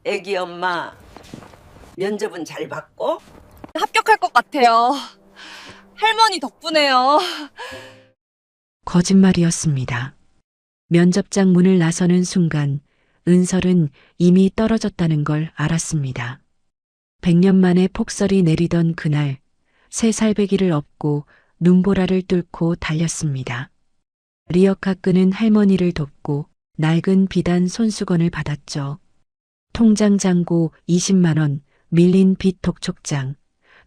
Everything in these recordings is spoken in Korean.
애기 엄마 면접은 잘 봤고? 합격할 것 같아요. 할머니 덕분에요. 거짓말이었습니다. 면접장 문을 나서는 순간 은설은 이미 떨어졌다는 걸 알았습니다. 100년 만에 폭설이 내리던 그날 새 살배기를 업고 눈보라를 뚫고 달렸습니다. 리어카 끄는 할머니를 돕고 낡은 비단 손수건을 받았죠. 통장 잔고 20만 원, 밀린 빚 독촉장,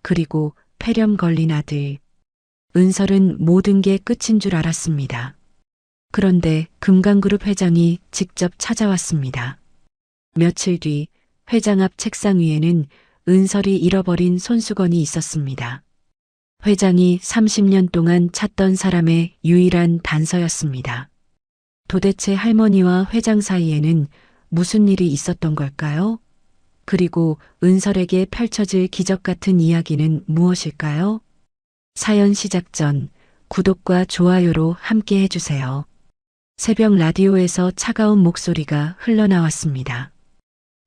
그리고 폐렴 걸린 아들. 은설은 모든 게 끝인 줄 알았습니다. 그런데 금강그룹 회장이 직접 찾아왔습니다. 며칠 뒤 회장 앞 책상 위에는 은설이 잃어버린 손수건이 있었습니다. 회장이 30년 동안 찾던 사람의 유일한 단서였습니다. 도대체 할머니와 회장 사이에는 무슨 일이 있었던 걸까요? 그리고 은설에게 펼쳐질 기적 같은 이야기는 무엇일까요? 사연 시작 전 구독과 좋아요로 함께 해주세요. 새벽 라디오에서 차가운 목소리가 흘러나왔습니다.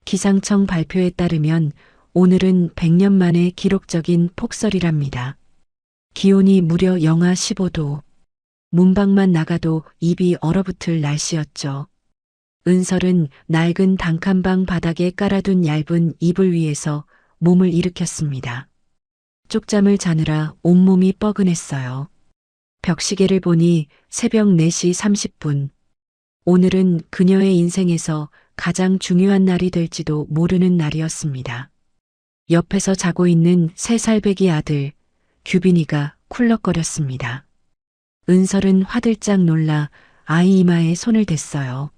기상청 발표에 따르면 오늘은 100년 만에 기록적인 폭설이랍니다. 기온이 무려 영하 15도. 문밖만 나가도 입이 얼어붙을 날씨였죠. 은설은 낡은 단칸방 바닥에 깔아둔 얇은 이불 위에서 몸을 일으켰습니다. 쪽잠을 자느라 온몸이 뻐근했어요. 벽시계를 보니 새벽 4시 30분. 오늘은 그녀의 인생에서 가장 중요한 날이 될지도 모르는 날이었습니다. 옆에서 자고 있는 3살배기 아들 규빈이가 쿨럭거렸습니다. 은설은 화들짝 놀라 아이 이마에 손을 댔어요.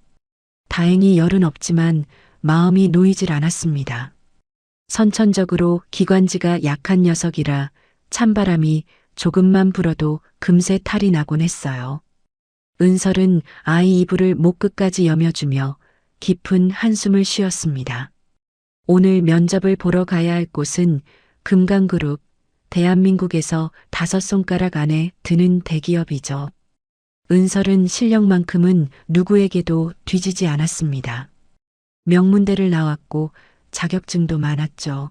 다행히 열은 없지만 마음이 놓이질 않았습니다. 선천적으로 기관지가 약한 녀석이라 찬바람이 조금만 불어도 금세 탈이 나곤 했어요. 은설은 아이 이불을 목 끝까지 여며주며 깊은 한숨을 쉬었습니다. 오늘 면접을 보러 가야 할 곳은 금강그룹, 대한민국에서 5손가락 안에 드는 대기업이죠. 은설은 실력만큼은 누구에게도 뒤지지 않았습니다. 명문대를 나왔고 자격증도 많았죠.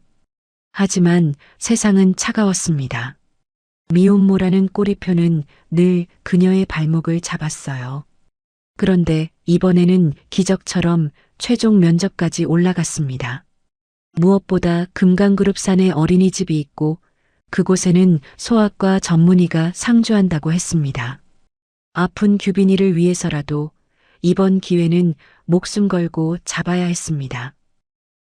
하지만 세상은 차가웠습니다. 미혼모라는 꼬리표는 늘 그녀의 발목을 잡았어요. 그런데 이번에는 기적처럼 최종 면접까지 올라갔습니다. 무엇보다 금강그룹산에 어린이집이 있고 그곳에는 소아과 전문의가 상주한다고 했습니다. 아픈 규빈이를 위해서라도 이번 기회는 목숨 걸고 잡아야 했습니다.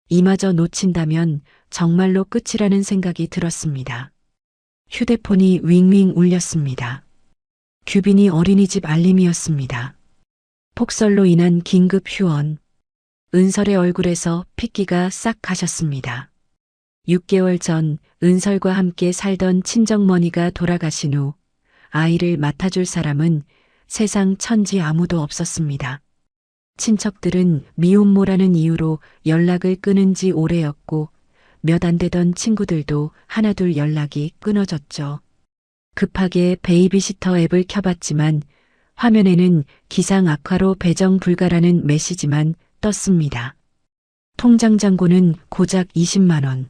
이마저 놓친다면 정말로 끝이라는 생각이 들었습니다. 휴대폰이 윙윙 울렸습니다. 규빈이 어린이집 알림이었습니다. 폭설로 인한 긴급 휴원. 은설의 얼굴에서 핏기가 싹 가셨습니다. 6개월 전 은설과 함께 살던 친정머니가 돌아가신 후 아이를 맡아줄 사람은 세상 천지 아무도 없었습니다. 친척들은 미혼모라는 이유로 연락을 끊은 지 오래였고 몇 안 되던 친구들도 하나둘 연락이 끊어졌죠. 급하게 베이비시터 앱을 켜봤지만 화면에는 기상 악화로 배정 불가라는 메시지만 떴습니다. 통장 잔고는 고작 20만 원.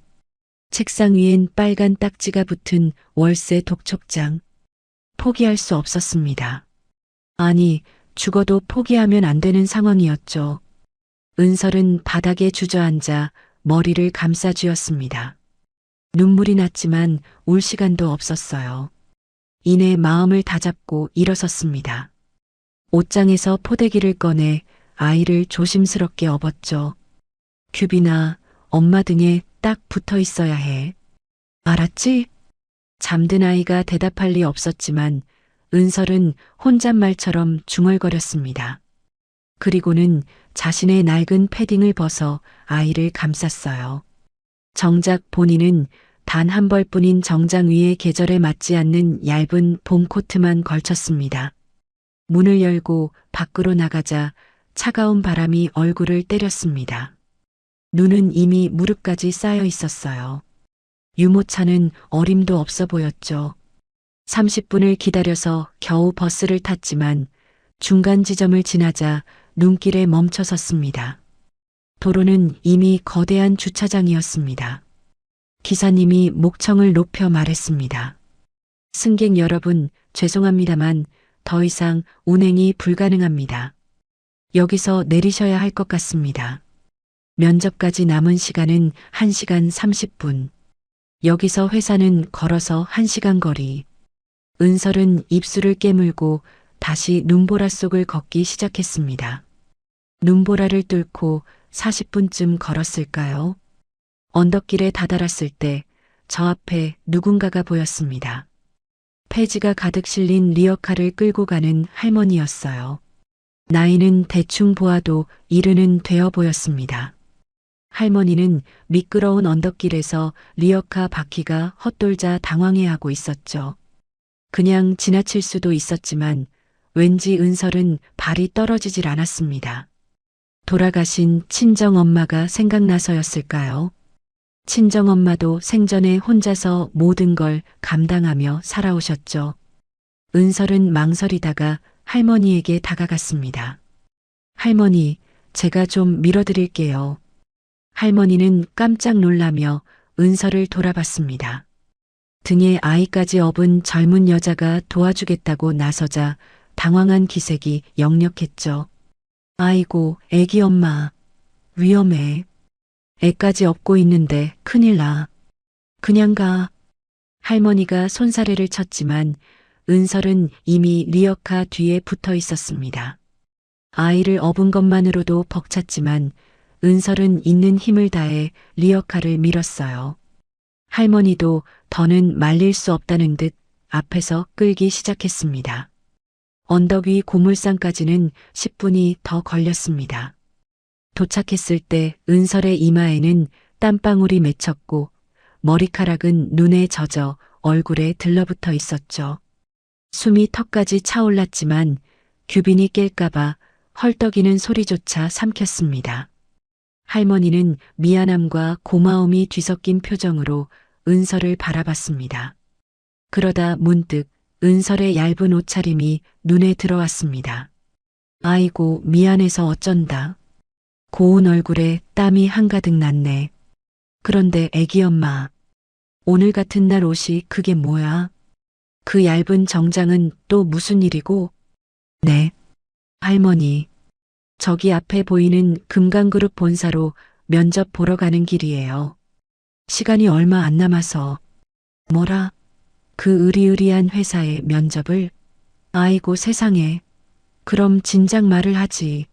책상 위엔 빨간 딱지가 붙은 월세 독촉장. 포기할 수 없었습니다. 아니, 죽어도 포기하면 안 되는 상황이었죠. 은설은 바닥에 주저앉아 머리를 감싸쥐었습니다. 눈물이 났지만 울 시간도 없었어요. 이내 마음을 다잡고 일어섰습니다. 옷장에서 포대기를 꺼내 아이를 조심스럽게 업었죠. 규빈아, 엄마 등에 딱 붙어 있어야 해. 알았지? 잠든 아이가 대답할 리 없었지만 은설은 혼잣말처럼 중얼거렸습니다. 그리고는 자신의 낡은 패딩을 벗어 아이를 감쌌어요. 정작 본인은 단 한 벌뿐인 정장 위에 계절에 맞지 않는 얇은 봄 코트만 걸쳤습니다. 문을 열고 밖으로 나가자 차가운 바람이 얼굴을 때렸습니다. 눈은 이미 무릎까지 쌓여 있었어요. 유모차는 어림도 없어 보였죠. 30분을 기다려서 겨우 버스를 탔지만 중간 지점을 지나자 눈길에 멈춰섰습니다. 도로는 이미 거대한 주차장이었습니다. 기사님이 목청을 높여 말했습니다. 승객 여러분, 죄송합니다만 더 이상 운행이 불가능합니다. 여기서 내리셔야 할 것 같습니다. 면접까지 남은 시간은 1시간 30분. 여기서 회사는 걸어서 1시간 거리. 은설은 입술을 깨물고 다시 눈보라 속을 걷기 시작했습니다. 눈보라를 뚫고 40분쯤 걸었을까요? 언덕길에 다다랐을 때 저 앞에 누군가가 보였습니다. 폐지가 가득 실린 리어카를 끌고 가는 할머니였어요. 나이는 대충 보아도 이르는 되어 보였습니다. 할머니는 미끄러운 언덕길에서 리어카 바퀴가 헛돌자 당황해하고 있었죠. 그냥 지나칠 수도 있었지만 왠지 은설은 발이 떨어지질 않았습니다. 돌아가신 친정엄마가 생각나서였을까요? 친정엄마도 생전에 혼자서 모든 걸 감당하며 살아오셨죠. 은설은 망설이다가 할머니에게 다가갔습니다. 할머니, 제가 좀 밀어드릴게요. 할머니는 깜짝 놀라며 은설을 돌아봤습니다. 등에 아이까지 업은 젊은 여자가 도와주겠다고 나서자 당황한 기색이 역력했죠. 아이고, 애기 엄마. 위험해. 애까지 업고 있는데 큰일 나. 그냥 가. 할머니가 손사래를 쳤지만 은설은 이미 리어카 뒤에 붙어 있었습니다. 아이를 업은 것만으로도 벅찼지만 은설은 있는 힘을 다해 리어카를 밀었어요. 할머니도 더는 말릴 수 없다는 듯 앞에서 끌기 시작했습니다. 언덕 위 고물상까지는 10분이 더 걸렸습니다. 도착했을 때 은설의 이마에는 땀방울이 맺혔고 머리카락은 눈에 젖어 얼굴에 들러붙어 있었죠. 숨이 턱까지 차올랐지만 규빈이 깰까봐 헐떡이는 소리조차 삼켰습니다. 할머니는 미안함과 고마움이 뒤섞인 표정으로 은설을 바라봤습니다. 그러다 문득 은설의 얇은 옷차림이 눈에 들어왔습니다. 아이고, 미안해서 어쩐다. 고운 얼굴에 땀이 한가득 났네. 그런데 애기 엄마, 오늘 같은 날 옷이 그게 뭐야? 그 얇은 정장은 또 무슨 일이고? 네, 할머니, 저기 앞에 보이는 금강그룹 본사로 면접 보러 가는 길이에요. 시간이 얼마 안 남아서. 뭐라? 그 으리으리한 회사의 면접을? 아이고 세상에. 그럼 진작 말을 하지.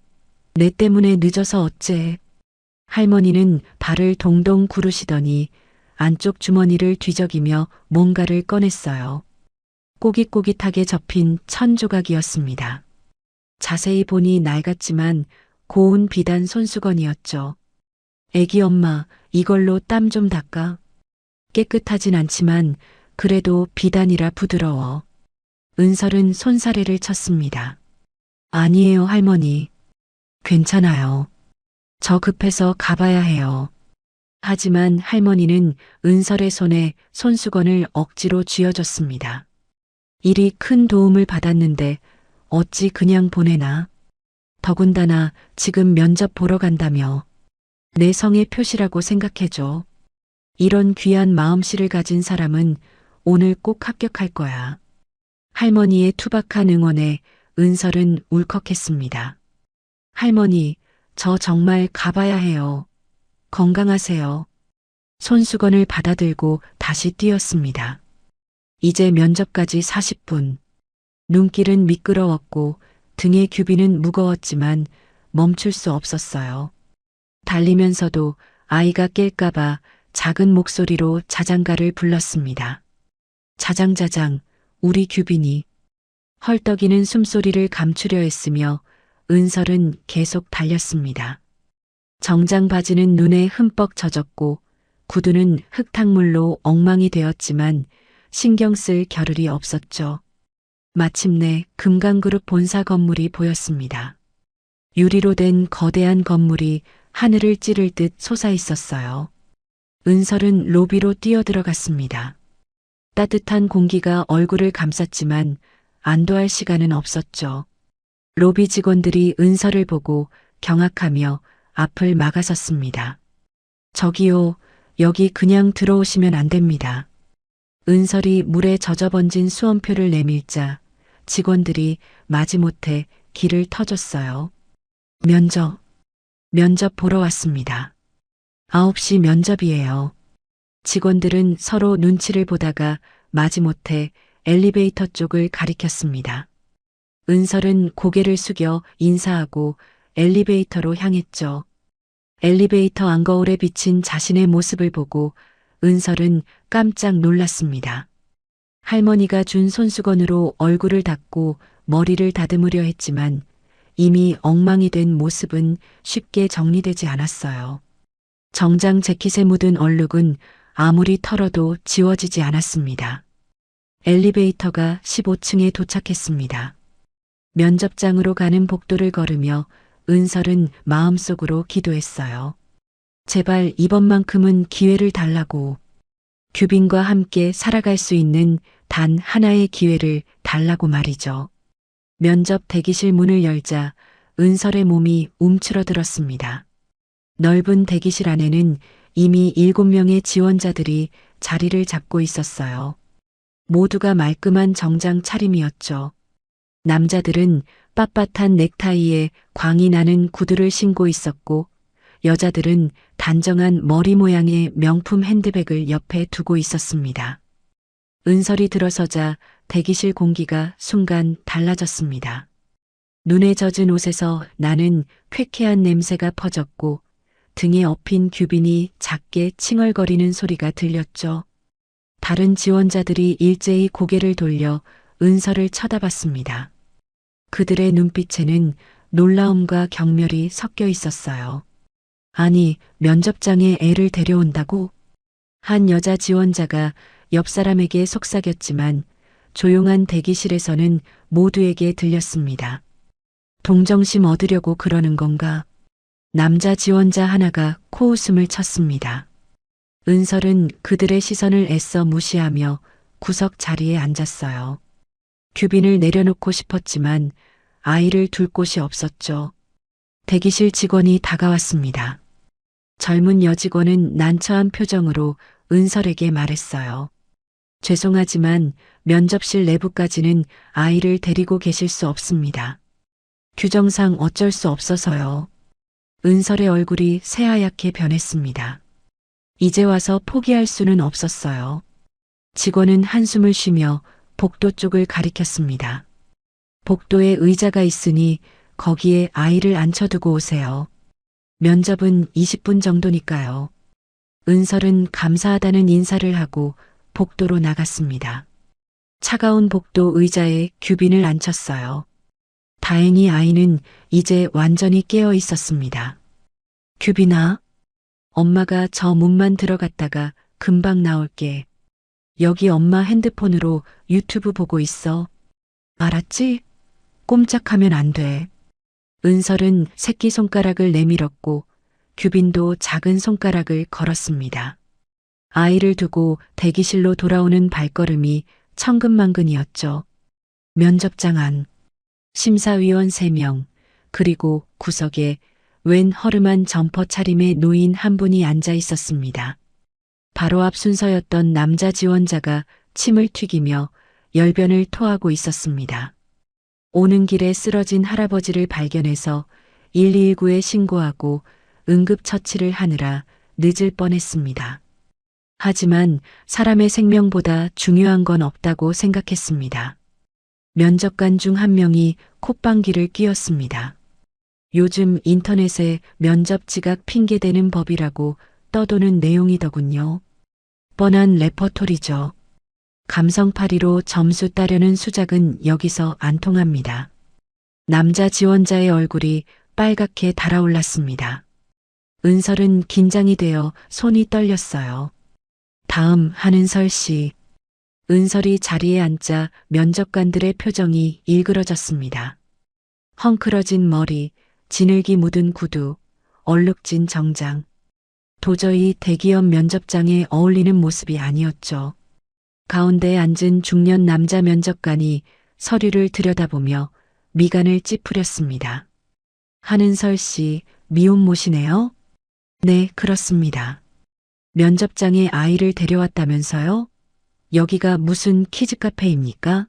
내 때문에 늦어서 어째. 할머니는 발을 동동 구르시더니 안쪽 주머니를 뒤적이며 뭔가를 꺼냈어요. 꼬깃꼬깃하게 접힌 천 조각이었습니다. 자세히 보니 낡았지만 고운 비단 손수건이었죠. 애기 엄마, 이걸로 땀 좀 닦아. 깨끗하진 않지만 그래도 비단이라 부드러워. 은설은 손사래를 쳤습니다. 아니에요, 할머니. 괜찮아요. 저 급해서 가봐야 해요. 하지만 할머니는 은설의 손에 손수건을 억지로 쥐어줬습니다. 이리 큰 도움을 받았는데 어찌 그냥 보내나. 더군다나 지금 면접 보러 간다며. 내 성의 표시라고 생각해줘. 이런 귀한 마음씨를 가진 사람은 오늘 꼭 합격할 거야. 할머니의 투박한 응원에 은설은 울컥했습니다. 할머니, 저 정말 가봐야 해요. 건강하세요. 손수건을 받아들고 다시 뛰었습니다. 이제 면접까지 40분. 눈길은 미끄러웠고 등의 규비는 무거웠지만 멈출 수 없었어요. 달리면서도 아이가 깰까봐 작은 목소리로 자장가를 불렀습니다. 자장자장, 우리 규빈이. 헐떡이는 숨소리를 감추려 했으며 은설은 계속 달렸습니다. 정장 바지는 눈에 흠뻑 젖었고 구두는 흙탕물로 엉망이 되었지만 신경 쓸 겨를이 없었죠. 마침내 금강그룹 본사 건물이 보였습니다. 유리로 된 거대한 건물이 하늘을 찌를 듯 솟아 있었어요. 은설은 로비로 뛰어들어갔습니다. 따뜻한 공기가 얼굴을 감쌌지만 안도할 시간은 없었죠. 로비 직원들이 은설을 보고 경악하며 앞을 막아섰습니다. 저기요, 여기 그냥 들어오시면 안 됩니다. 은설이 물에 젖어번진 수험표를 내밀자 직원들이 마지못해 길을 터줬어요. 면접 보러 왔습니다. 9시 면접이에요. 직원들은 서로 눈치를 보다가 마지못해 엘리베이터 쪽을 가리켰습니다. 은설은 고개를 숙여 인사하고 엘리베이터로 향했죠. 엘리베이터 안거울에 비친 자신의 모습을 보고 은설은 깜짝 놀랐습니다. 할머니가 준 손수건으로 얼굴을 닦고 머리를 다듬으려 했지만 이미 엉망이 된 모습은 쉽게 정리되지 않았어요. 정장 재킷에 묻은 얼룩은 아무리 털어도 지워지지 않았습니다. 엘리베이터가 15층에 도착했습니다. 면접장으로 가는 복도를 걸으며 은설은 마음속으로 기도했어요. 제발 이번만큼은 기회를 달라고. 규빈과 함께 살아갈 수 있는 단 하나의 기회를 달라고 말이죠. 면접 대기실 문을 열자 은설의 몸이 움츠러들었습니다. 넓은 대기실 안에는 이미 7명의 지원자들이 자리를 잡고 있었어요. 모두가 말끔한 정장 차림이었죠. 남자들은 빳빳한 넥타이에 광이 나는 구두를 신고 있었고 여자들은 단정한 머리 모양의 명품 핸드백을 옆에 두고 있었습니다. 은설이 들어서자 대기실 공기가 순간 달라졌습니다. 눈에 젖은 옷에서 나는 쾌쾌한 냄새가 퍼졌고 등에 엎인 규빈이 작게 칭얼거리는 소리가 들렸죠. 다른 지원자들이 일제히 고개를 돌려 은설을 쳐다봤습니다. 그들의 눈빛에는 놀라움과 경멸이 섞여 있었어요. 아니, 면접장에 애를 데려온다고? 한 여자 지원자가 옆 사람에게 속삭였지만 조용한 대기실에서는 모두에게 들렸습니다. 동정심 얻으려고 그러는 건가? 남자 지원자 하나가 코웃음을 쳤습니다. 은설은 그들의 시선을 애써 무시하며 구석 자리에 앉았어요. 규빈을 내려놓고 싶었지만 아이를 둘 곳이 없었죠. 대기실 직원이 다가왔습니다. 젊은 여직원은 난처한 표정으로 은설에게 말했어요. 죄송하지만 면접실 내부까지는 아이를 데리고 계실 수 없습니다. 규정상 어쩔 수 없어서요. 은설의 얼굴이 새하얗게 변했습니다. 이제 와서 포기할 수는 없었어요. 직원은 한숨을 쉬며 복도 쪽을 가리켰습니다. 복도에 의자가 있으니 거기에 아이를 앉혀두고 오세요. 면접은 20분 정도니까요. 은설은 감사하다는 인사를 하고 복도로 나갔습니다. 차가운 복도 의자에 규빈을 앉혔어요. 다행히 아이는 이제 완전히 깨어 있었습니다. 규빈아, 엄마가 저 문만 들어갔다가 금방 나올게. 여기 엄마 핸드폰으로 유튜브 보고 있어. 알았지? 꼼짝하면 안 돼. 은설은 새끼손가락을 내밀었고 규빈도 작은 손가락을 걸었습니다. 아이를 두고 대기실로 돌아오는 발걸음이 천근만근이었죠. 면접장 안, 심사위원 3명, 그리고 구석에 웬 허름한 점퍼 차림의 노인 한 분이 앉아 있었습니다. 바로 앞 순서였던 남자 지원자가 침을 튀기며 열변을 토하고 있었습니다. 오는 길에 쓰러진 할아버지를 발견해서 119에 신고하고 응급처치를 하느라 늦을 뻔했습니다. 하지만 사람의 생명보다 중요한 건 없다고 생각했습니다. 면접관 중 한 명이 콧방귀를 뀌었습니다. 요즘 인터넷에 면접 지각 핑계대는 법이라고 떠도는 내용이더군요. 뻔한 레퍼토리죠. 감성파리로 점수 따려는 수작은 여기서 안 통합니다. 남자 지원자의 얼굴이 빨갛게 달아올랐습니다. 은설은 긴장이 되어 손이 떨렸어요. 다음 한은설 씨. 은설이 자리에 앉자 면접관들의 표정이 일그러졌습니다. 헝클어진 머리, 진흙이 묻은 구두, 얼룩진 정장. 도저히 대기업 면접장에 어울리는 모습이 아니었죠. 가운데에 앉은 중년 남자 면접관이 서류를 들여다보며 미간을 찌푸렸습니다. 한은설 씨, 미혼모시네요? 네, 그렇습니다. 면접장에 아이를 데려왔다면서요? 여기가 무슨 키즈 카페입니까?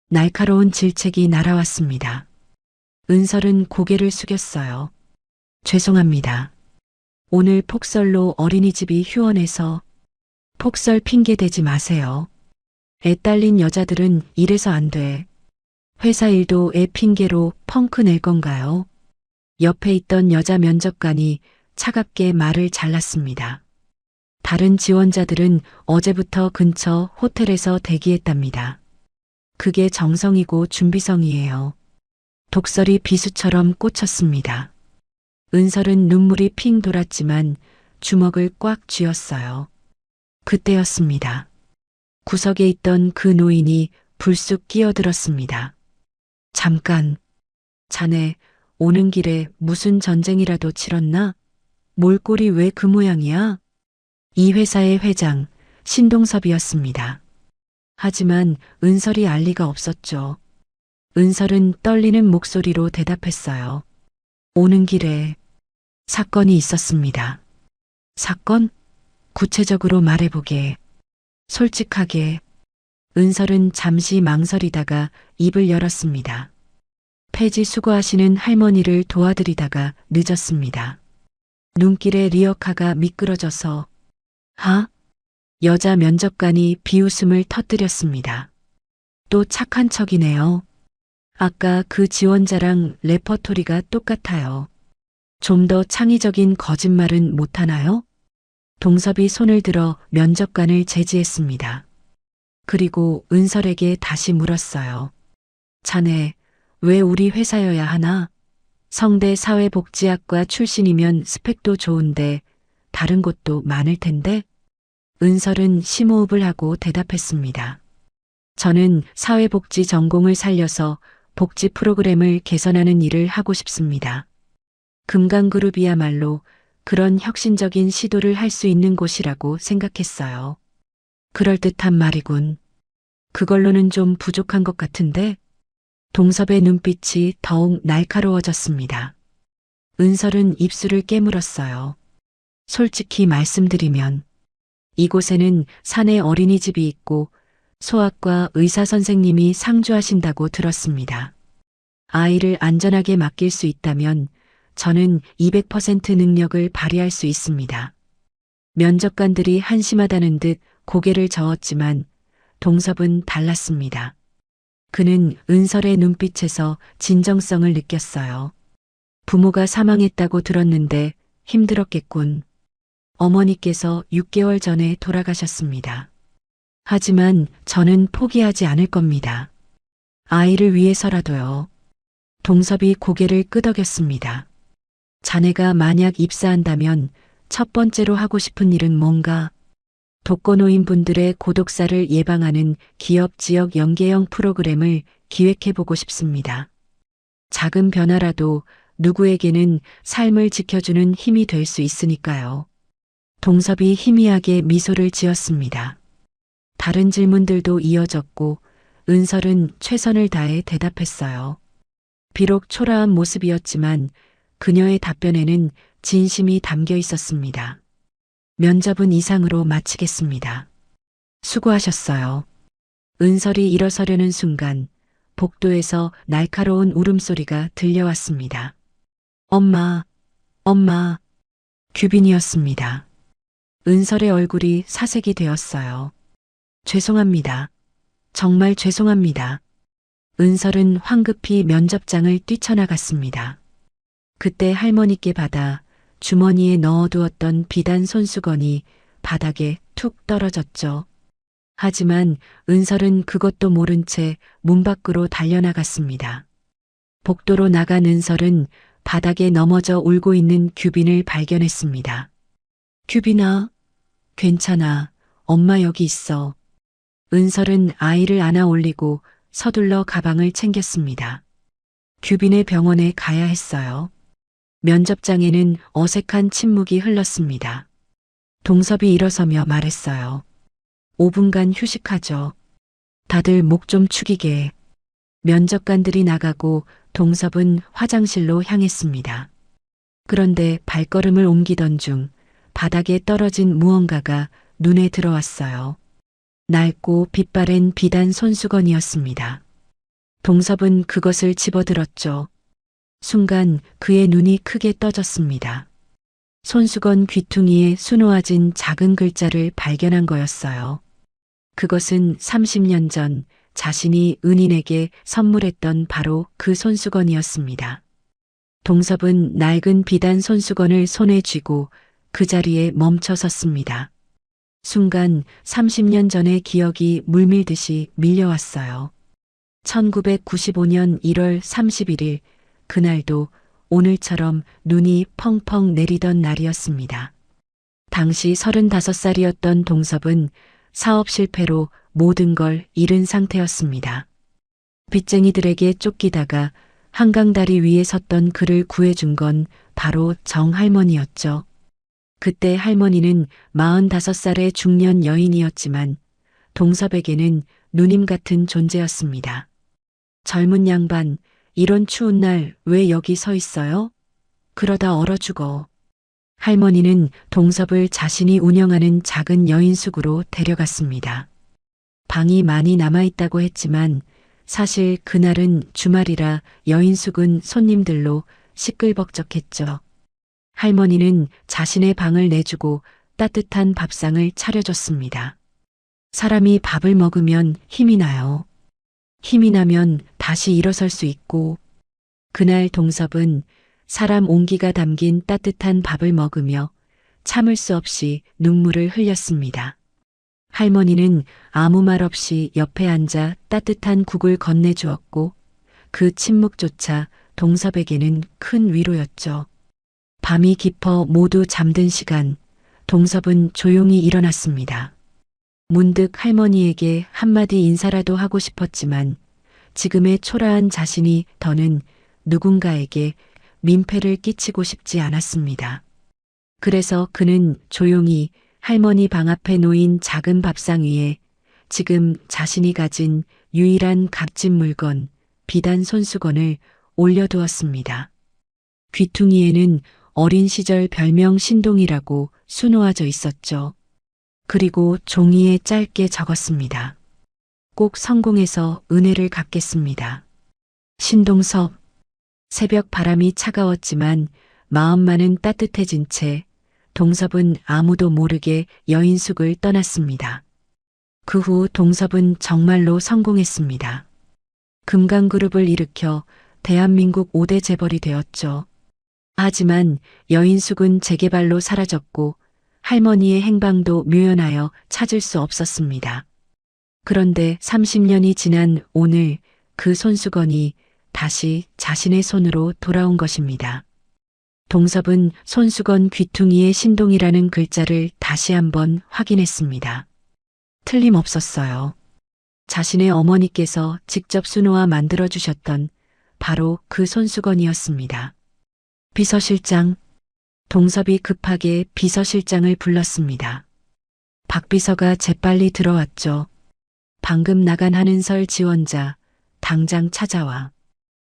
날카로운 질책이 날아왔습니다. 은설은 고개를 숙였어요. 죄송합니다. 오늘 폭설로 어린이집이 휴원해서 폭설 핑계 대지 마세요. 애 딸린 여자들은 이래서 안 돼. 회사 일도 애 핑계로 펑크 낼 건가요? 옆에 있던 여자 면접관이 차갑게 말을 잘랐습니다. 다른 지원자들은 어제부터 근처 호텔에서 대기했답니다. 그게 정성이고 준비성이에요. 독설이 비수처럼 꽂혔습니다. 은설은 눈물이 핑 돌았지만 주먹을 꽉 쥐었어요. 그때였습니다. 구석에 있던 그 노인이 불쑥 끼어들었습니다. 잠깐, 자네 오는 길에 무슨 전쟁이라도 치렀나? 몰골이 왜 그 모양이야? 이 회사의 회장 신동섭이었습니다. 하지만 은설이 알 리가 없었죠. 은설은 떨리는 목소리로 대답했어요. 오는 길에 사건이 있었습니다. 사건? 구체적으로 말해보게. 솔직하게. 은설은 잠시 망설이다가 입을 열었습니다. 폐지 수거하시는 할머니를 도와드리다가 늦었습니다. 눈길에 리어카가 미끄러져서 여자 면접관이 비웃음을 터뜨렸습니다. 또 착한 척이네요. 아까 그 지원자랑 레퍼토리가 똑같아요. 좀 더 창의적인 거짓말은 못하나요? 동섭이 손을 들어 면접관을 제지했습니다. 그리고 은설에게 다시 물었어요. 자네, 왜 우리 회사여야 하나? 성대 사회복지학과 출신이면 스펙도 좋은데 다른 곳도 많을 텐데? 은설은 심호흡을 하고 대답했습니다. 저는 사회복지 전공을 살려서 복지 프로그램을 개선하는 일을 하고 싶습니다. 금강그룹이야말로 그런 혁신적인 시도를 할 수 있는 곳이라고 생각했어요. 그럴듯한 말이군. 그걸로는 좀 부족한 것 같은데? 동섭의 눈빛이 더욱 날카로워졌습니다. 은설은 입술을 깨물었어요. 솔직히 말씀드리면 이곳에는 사내 어린이집이 있고 소아과 의사 선생님이 상주하신다고 들었습니다. 아이를 안전하게 맡길 수 있다면 저는 200% 능력을 발휘할 수 있습니다. 면접관들이 한심하다는 듯 고개를 저었지만 동섭은 달랐습니다. 그는 은설의 눈빛에서 진정성을 느꼈어요. 부모가 사망했다고 들었는데 힘들었겠군. 어머니께서 6개월 전에 돌아가셨습니다. 하지만 저는 포기하지 않을 겁니다. 아이를 위해서라도요. 동섭이 고개를 끄덕였습니다. 자네가 만약 입사한다면 첫 번째로 하고 싶은 일은 뭔가? 독거노인분들의 고독사를 예방하는 기업 지역 연계형 프로그램을 기획해보고 싶습니다. 작은 변화라도 누구에게는 삶을 지켜주는 힘이 될 수 있으니까요. 동섭이 희미하게 미소를 지었습니다. 다른 질문들도 이어졌고 은설은 최선을 다해 대답했어요. 비록 초라한 모습이었지만 그녀의 답변에는 진심이 담겨 있었습니다. 면접은 이상으로 마치겠습니다. 수고하셨어요. 은설이 일어서려는 순간 복도에서 날카로운 울음소리가 들려왔습니다. 엄마, 엄마. 규빈이었습니다. 은설의 얼굴이 사색이 되었어요. 죄송합니다. 정말 죄송합니다. 은설은 황급히 면접장을 뛰쳐나갔습니다. 그때 할머니께 받아 주머니에 넣어두었던 비단 손수건이 바닥에 툭 떨어졌죠. 하지만 은설은 그것도 모른 채 문 밖으로 달려나갔습니다. 복도로 나간 은설은 바닥에 넘어져 울고 있는 규빈을 발견했습니다. 규빈아, 괜찮아. 엄마 여기 있어. 은설은 아이를 안아 올리고 서둘러 가방을 챙겼습니다. 규빈의 병원에 가야 했어요. 면접장에는 어색한 침묵이 흘렀습니다. 동섭이 일어서며 말했어요. 5분간 휴식하죠. 다들 목 좀 축이게. 면접관들이 나가고 동섭은 화장실로 향했습니다. 그런데 발걸음을 옮기던 중 바닥에 떨어진 무언가가 눈에 들어왔어요. 낡고 빛바랜 비단 손수건이었습니다. 동섭은 그것을 집어들었죠. 순간 그의 눈이 크게 떠졌습니다. 손수건 귀퉁이에 수놓아진 작은 글자를 발견한 거였어요. 그것은 30년 전 자신이 은인에게 선물했던 바로 그 손수건이었습니다. 동섭은 낡은 비단 손수건을 손에 쥐고 그 자리에 멈춰 섰습니다. 순간 30년 전의 기억이 물밀듯이 밀려왔어요. 1995년 1월 31일, 그날도 오늘처럼 눈이 펑펑 내리던 날이었습니다. 당시 35살이었던 동섭은 사업 실패로 모든 걸 잃은 상태였습니다. 빚쟁이들에게 쫓기다가 한강다리 위에 섰던 그를 구해준 건 바로 정할머니였죠. 그때 할머니는 45살의 중년 여인이었지만 동섭에게는 누님 같은 존재였습니다. 젊은 양반, 이런 추운 날 왜 여기 서 있어요? 그러다 얼어 죽어. 할머니는 동섭을 자신이 운영하는 작은 여인숙으로 데려갔습니다. 방이 많이 남아있다고 했지만 사실 그날은 주말이라 여인숙은 손님들로 시끌벅적했죠. 할머니는 자신의 방을 내주고 따뜻한 밥상을 차려줬습니다. 사람이 밥을 먹으면 힘이 나요. 힘이 나면 다시 일어설 수 있고, 그날 동섭은 사람 온기가 담긴 따뜻한 밥을 먹으며 참을 수 없이 눈물을 흘렸습니다. 할머니는 아무 말 없이 옆에 앉아 따뜻한 국을 건네주었고 그 침묵조차 동섭에게는 큰 위로였죠. 밤이 깊어 모두 잠든 시간, 동섭은 조용히 일어났습니다. 문득 할머니에게 한마디 인사라도 하고 싶었지만 지금의 초라한 자신이 더는 누군가에게 민폐를 끼치고 싶지 않았습니다. 그래서 그는 조용히 할머니 방 앞에 놓인 작은 밥상 위에 지금 자신이 가진 유일한 값진 물건, 비단 손수건을 올려두었습니다. 귀퉁이에는 어린 시절 별명 신동이라고 수놓아져 있었죠. 그리고 종이에 짧게 적었습니다. 꼭 성공해서 은혜를 갚겠습니다. 신동섭. 새벽 바람이 차가웠지만 마음만은 따뜻해진 채 동섭은 아무도 모르게 여인숙을 떠났습니다. 그 후 동섭은 정말로 성공했습니다. 금강그룹을 일으켜 대한민국 5대 재벌이 되었죠. 하지만 여인숙은 재개발로 사라졌고 할머니의 행방도 묘연하여 찾을 수 없었습니다. 그런데 30년이 지난 오늘 그 손수건이 다시 자신의 손으로 돌아온 것입니다. 동섭은 손수건 귀퉁이의 신동이라는 글자를 다시 한번 확인했습니다. 틀림없었어요. 자신의 어머니께서 직접 수놓아 만들어주셨던 바로 그 손수건이었습니다. 비서실장. 동섭이 급하게 비서실장을 불렀습니다. 박 비서가 재빨리 들어왔죠. 방금 나간 한은설 지원자, 당장 찾아와.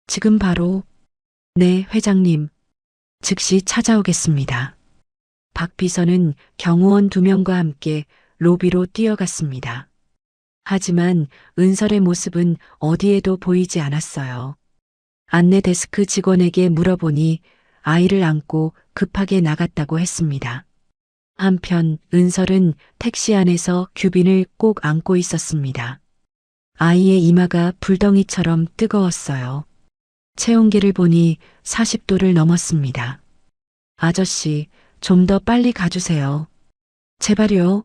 지금 바로. 네, 회장님. 즉시 찾아오겠습니다. 박 비서는 경호원 2명과 함께 로비로 뛰어갔습니다. 하지만 은설의 모습은 어디에도 보이지 않았어요. 안내 데스크 직원에게 물어보니 아이를 안고 급하게 나갔다고 했습니다. 한편 은설은 택시 안에서 규빈을 꼭 안고 있었습니다. 아이의 이마가 불덩이처럼 뜨거웠어요. 체온계를 보니 40도를 넘었습니다. 아저씨, 좀 더 빨리 가주세요. 제발요.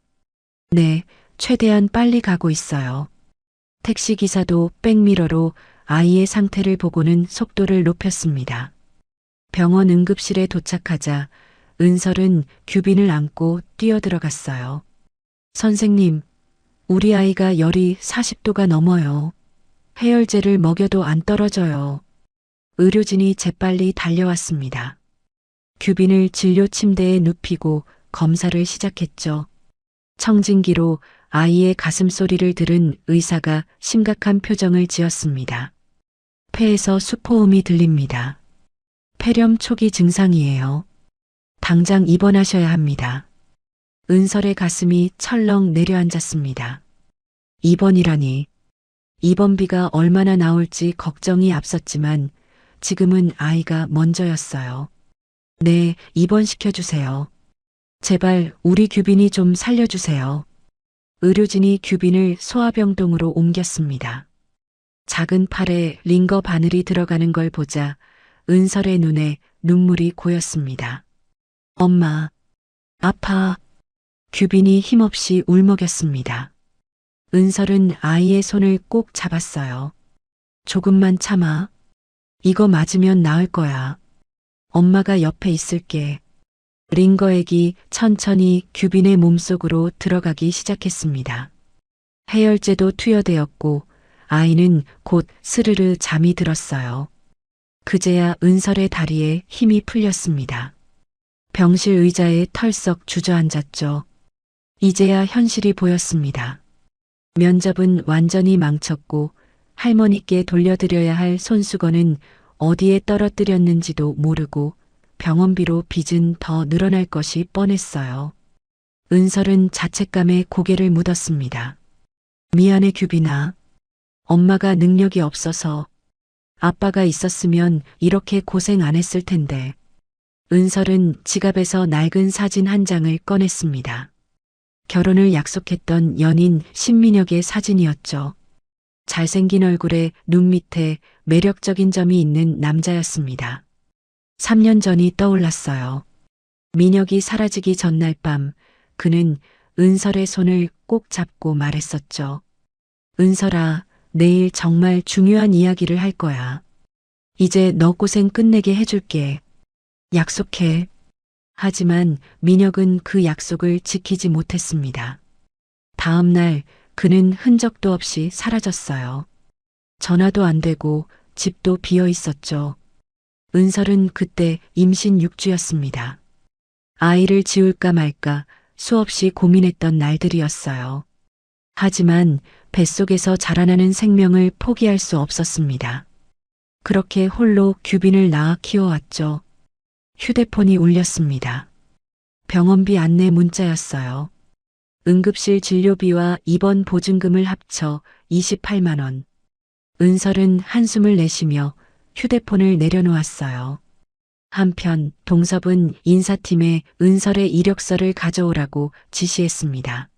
네, 최대한 빨리 가고 있어요. 택시기사도 백미러로 아이의 상태를 보고는 속도를 높였습니다. 병원 응급실에 도착하자 은설은 규빈을 안고 뛰어들어갔어요. 선생님, 우리 아이가 열이 40도가 넘어요. 해열제를 먹여도 안 떨어져요. 의료진이 재빨리 달려왔습니다. 규빈을 진료 침대에 눕히고 검사를 시작했죠. 청진기로 아이의 가슴 소리를 들은 의사가 심각한 표정을 지었습니다. 폐에서 수포음이 들립니다. 폐렴 초기 증상이에요. 당장 입원하셔야 합니다. 은설의 가슴이 철렁 내려앉았습니다. 입원이라니. 입원비가 얼마나 나올지 걱정이 앞섰지만 지금은 아이가 먼저였어요. 네, 입원시켜주세요. 제발 우리 규빈이 좀 살려주세요. 의료진이 규빈을 소아병동으로 옮겼습니다. 작은 팔에 링거 바늘이 들어가는 걸 보자 은설의 눈에 눈물이 고였습니다. 엄마, 아파. 규빈이 힘없이 울먹였습니다. 은설은 아이의 손을 꼭 잡았어요. 조금만 참아. 이거 맞으면 나을 거야. 엄마가 옆에 있을게. 링거액이 천천히 규빈의 몸속으로 들어가기 시작했습니다. 해열제도 투여되었고 아이는 곧 스르르 잠이 들었어요. 그제야 은설의 다리에 힘이 풀렸습니다. 병실 의자에 털썩 주저앉았죠. 이제야 현실이 보였습니다. 면접은 완전히 망쳤고 할머니께 돌려드려야 할 손수건은 어디에 떨어뜨렸는지도 모르고 병원비로 빚은 더 늘어날 것이 뻔했어요. 은설은 자책감에 고개를 묻었습니다. 미안해 규빈아. 엄마가 능력이 없어서 아빠가 있었으면 이렇게 고생 안 했을 텐데. 은설은 지갑에서 낡은 사진 한 장을 꺼냈습니다. 결혼을 약속했던 연인 신민혁의 사진이었죠. 잘생긴 얼굴에 눈 밑에 매력적인 점이 있는 남자였습니다. 3년 전이 떠올랐어요. 민혁이 사라지기 전날 밤 그는 은설의 손을 꼭 잡고 말했었죠. 은설아, 내일 정말 중요한 이야기를 할 거야. 이제 너 고생 끝내게 해줄게. 약속해. 하지만 민혁은 그 약속을 지키지 못했습니다. 다음 날 그는 흔적도 없이 사라졌어요. 전화도 안 되고 집도 비어 있었죠. 은설은 그때 임신 6주였습니다. 아이를 지울까 말까 수없이 고민했던 날들이었어요. 하지만 뱃속에서 자라나는 생명을 포기할 수 없었습니다. 그렇게 홀로 규빈을 낳아 키워왔죠. 휴대폰이 울렸습니다. 병원비 안내 문자였어요. 응급실 진료비와 입원 보증금을 합쳐 28만 원. 은설은 한숨을 내쉬며 휴대폰을 내려놓았어요. 한편 동섭은 인사팀에 은설의 이력서를 가져오라고 지시했습니다.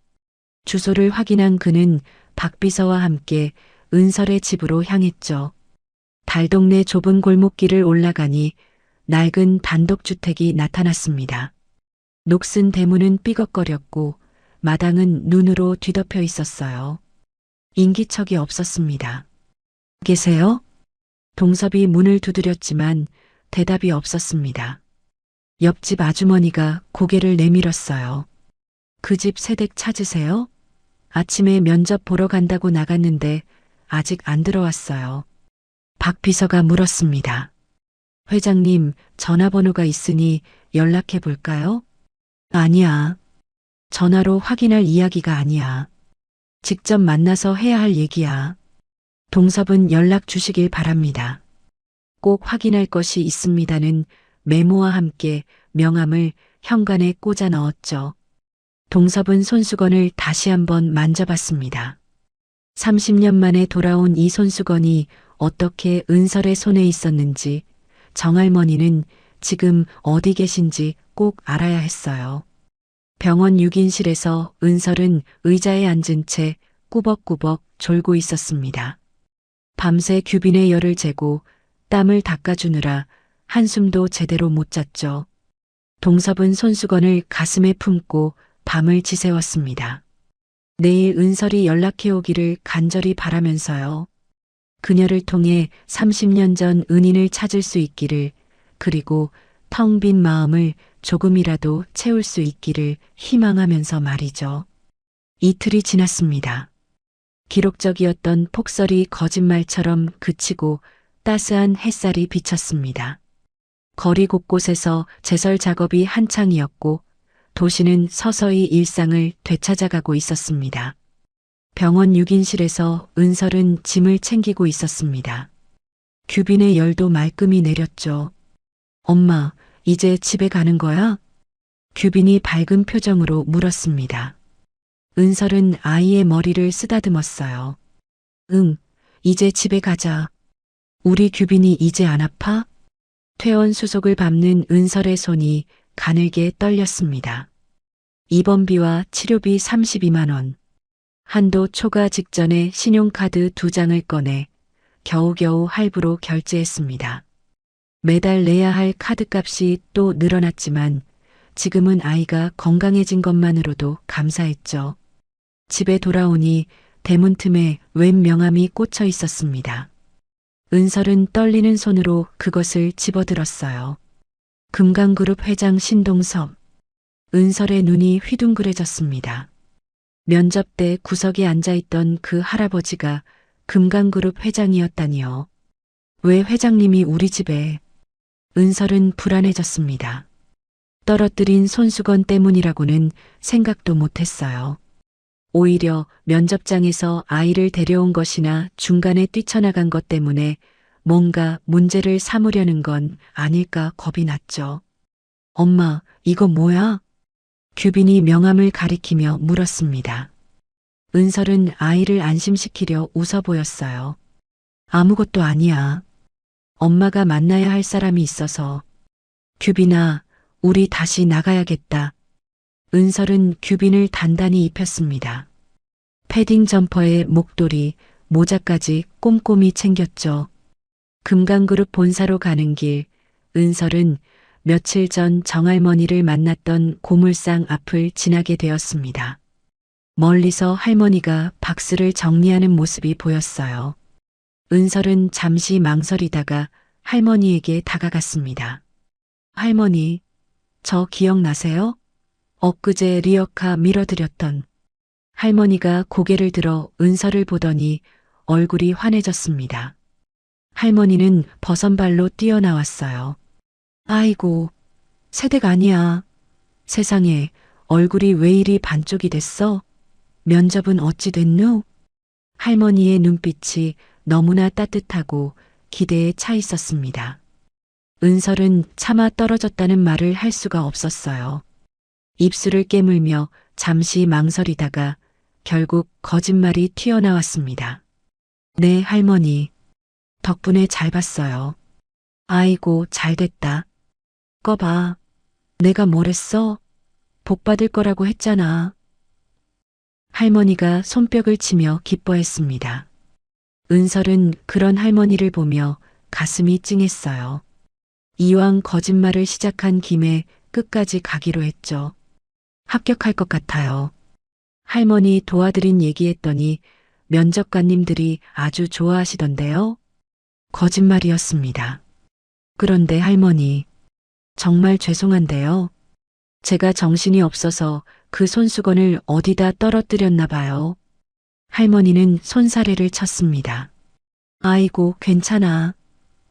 주소를 확인한 그는 박 비서와 함께 은설의 집으로 향했죠. 달동네 좁은 골목길을 올라가니 낡은 단독주택이 나타났습니다. 녹슨 대문은 삐걱거렸고 마당은 눈으로 뒤덮여 있었어요. 인기척이 없었습니다. 계세요? 동섭이 문을 두드렸지만 대답이 없었습니다. 옆집 아주머니가 고개를 내밀었어요. 그 집 새댁 찾으세요? 아침에 면접 보러 간다고 나갔는데 아직 안 들어왔어요. 박 비서가 물었습니다. 회장님, 전화번호가 있으니 연락해 볼까요? 아니야. 전화로 확인할 이야기가 아니야. 직접 만나서 해야 할 얘기야. 동섭은 연락 주시길 바랍니다. 꼭 확인할 것이 있습니다는 메모와 함께 명함을 현관에 꽂아 넣었죠. 동섭은 손수건을 다시 한번 만져봤습니다. 30년 만에 돌아온 이 손수건이 어떻게 은설의 손에 있었는지 정할머니는 지금 어디 계신지 꼭 알아야 했어요. 병원 6인실에서 은설은 의자에 앉은 채 꾸벅꾸벅 졸고 있었습니다. 밤새 규빈의 열을 재고 땀을 닦아주느라 한숨도 제대로 못 잤죠. 동섭은 손수건을 가슴에 품고 밤을 지새웠습니다. 내일 은설이 연락해 오기를 간절히 바라면서요. 그녀를 통해 30년 전 은인을 찾을 수 있기를, 그리고 텅 빈 마음을 조금이라도 채울 수 있기를 희망하면서 말이죠. 이틀이 지났습니다. 기록적이었던 폭설이 거짓말처럼 그치고 따스한 햇살이 비쳤습니다. 거리 곳곳에서 제설 작업이 한창이었고 도시는 서서히 일상을 되찾아가고 있었습니다. 병원 6인실에서 은설은 짐을 챙기고 있었습니다. 규빈의 열도 말끔히 내렸죠. 엄마, 이제 집에 가는 거야? 규빈이 밝은 표정으로 물었습니다. 은설은 아이의 머리를 쓰다듬었어요. 응, 이제 집에 가자. 우리 규빈이 이제 안 아파? 퇴원 수속을 밟는 은설의 손이 가늘게 떨렸습니다. 입원비와 치료비 32만 원. 한도 초과 직전에 신용카드 2장을 꺼내 겨우겨우 할부로 결제했습니다. 매달 내야 할 카드값이 또 늘어났지만 지금은 아이가 건강해진 것만으로도 감사했죠. 집에 돌아오니 대문 틈에 웬 명함이 꽂혀 있었습니다. 은설은 떨리는 손으로 그것을 집어들었어요. 금강그룹 회장 신동섭. 은설의 눈이 휘둥그레졌습니다. 면접 때 구석에 앉아있던 그 할아버지가 금강그룹 회장이었다니요. 왜 회장님이 우리 집에? 은설은 불안해졌습니다. 떨어뜨린 손수건 때문이라고는 생각도 못했어요. 오히려 면접장에서 아이를 데려온 것이나 중간에 뛰쳐나간 것 때문에 뭔가 문제를 삼으려는 건 아닐까 겁이 났죠. 엄마, 이거 뭐야? 규빈이 명함을 가리키며 물었습니다. 은설은 아이를 안심시키려 웃어 보였어요. 아무것도 아니야. 엄마가 만나야 할 사람이 있어서. 규빈아, 우리 다시 나가야겠다. 은설은 규빈을 단단히 입혔습니다. 패딩 점퍼에 목도리, 모자까지 꼼꼼히 챙겼죠. 금강그룹 본사로 가는 길, 은설은 며칠 전 정할머니를 만났던 고물상 앞을 지나게 되었습니다. 멀리서 할머니가 박스를 정리하는 모습이 보였어요. 은설은 잠시 망설이다가 할머니에게 다가갔습니다. 할머니, 저 기억나세요? 엊그제 리어카 밀어드렸던. 할머니가 고개를 들어 은설을 보더니 얼굴이 환해졌습니다. 할머니는 버선발로 뛰어나왔어요. 아이고, 새댁 아니야. 세상에, 얼굴이 왜 이리 반쪽이 됐어? 면접은 어찌 됐누? 할머니의 눈빛이 너무나 따뜻하고 기대에 차 있었습니다. 은설은 차마 떨어졌다는 말을 할 수가 없었어요. 입술을 깨물며 잠시 망설이다가 결국 거짓말이 튀어나왔습니다. 네, 할머니. 덕분에 잘 봤어요. 아이고, 잘 됐다. 꺼봐. 내가 뭘 했어? 복 받을 거라고 했잖아. 할머니가 손뼉을 치며 기뻐했습니다. 은설은 그런 할머니를 보며 가슴이 찡했어요. 이왕 거짓말을 시작한 김에 끝까지 가기로 했죠. 합격할 것 같아요. 할머니 도와드린 얘기했더니 면접관님들이 아주 좋아하시던데요. 거짓말이었습니다. 그런데 할머니, 정말 죄송한데요. 제가 정신이 없어서 그 손수건을 어디다 떨어뜨렸나 봐요. 할머니는 손사래를 쳤습니다. 아이고, 괜찮아.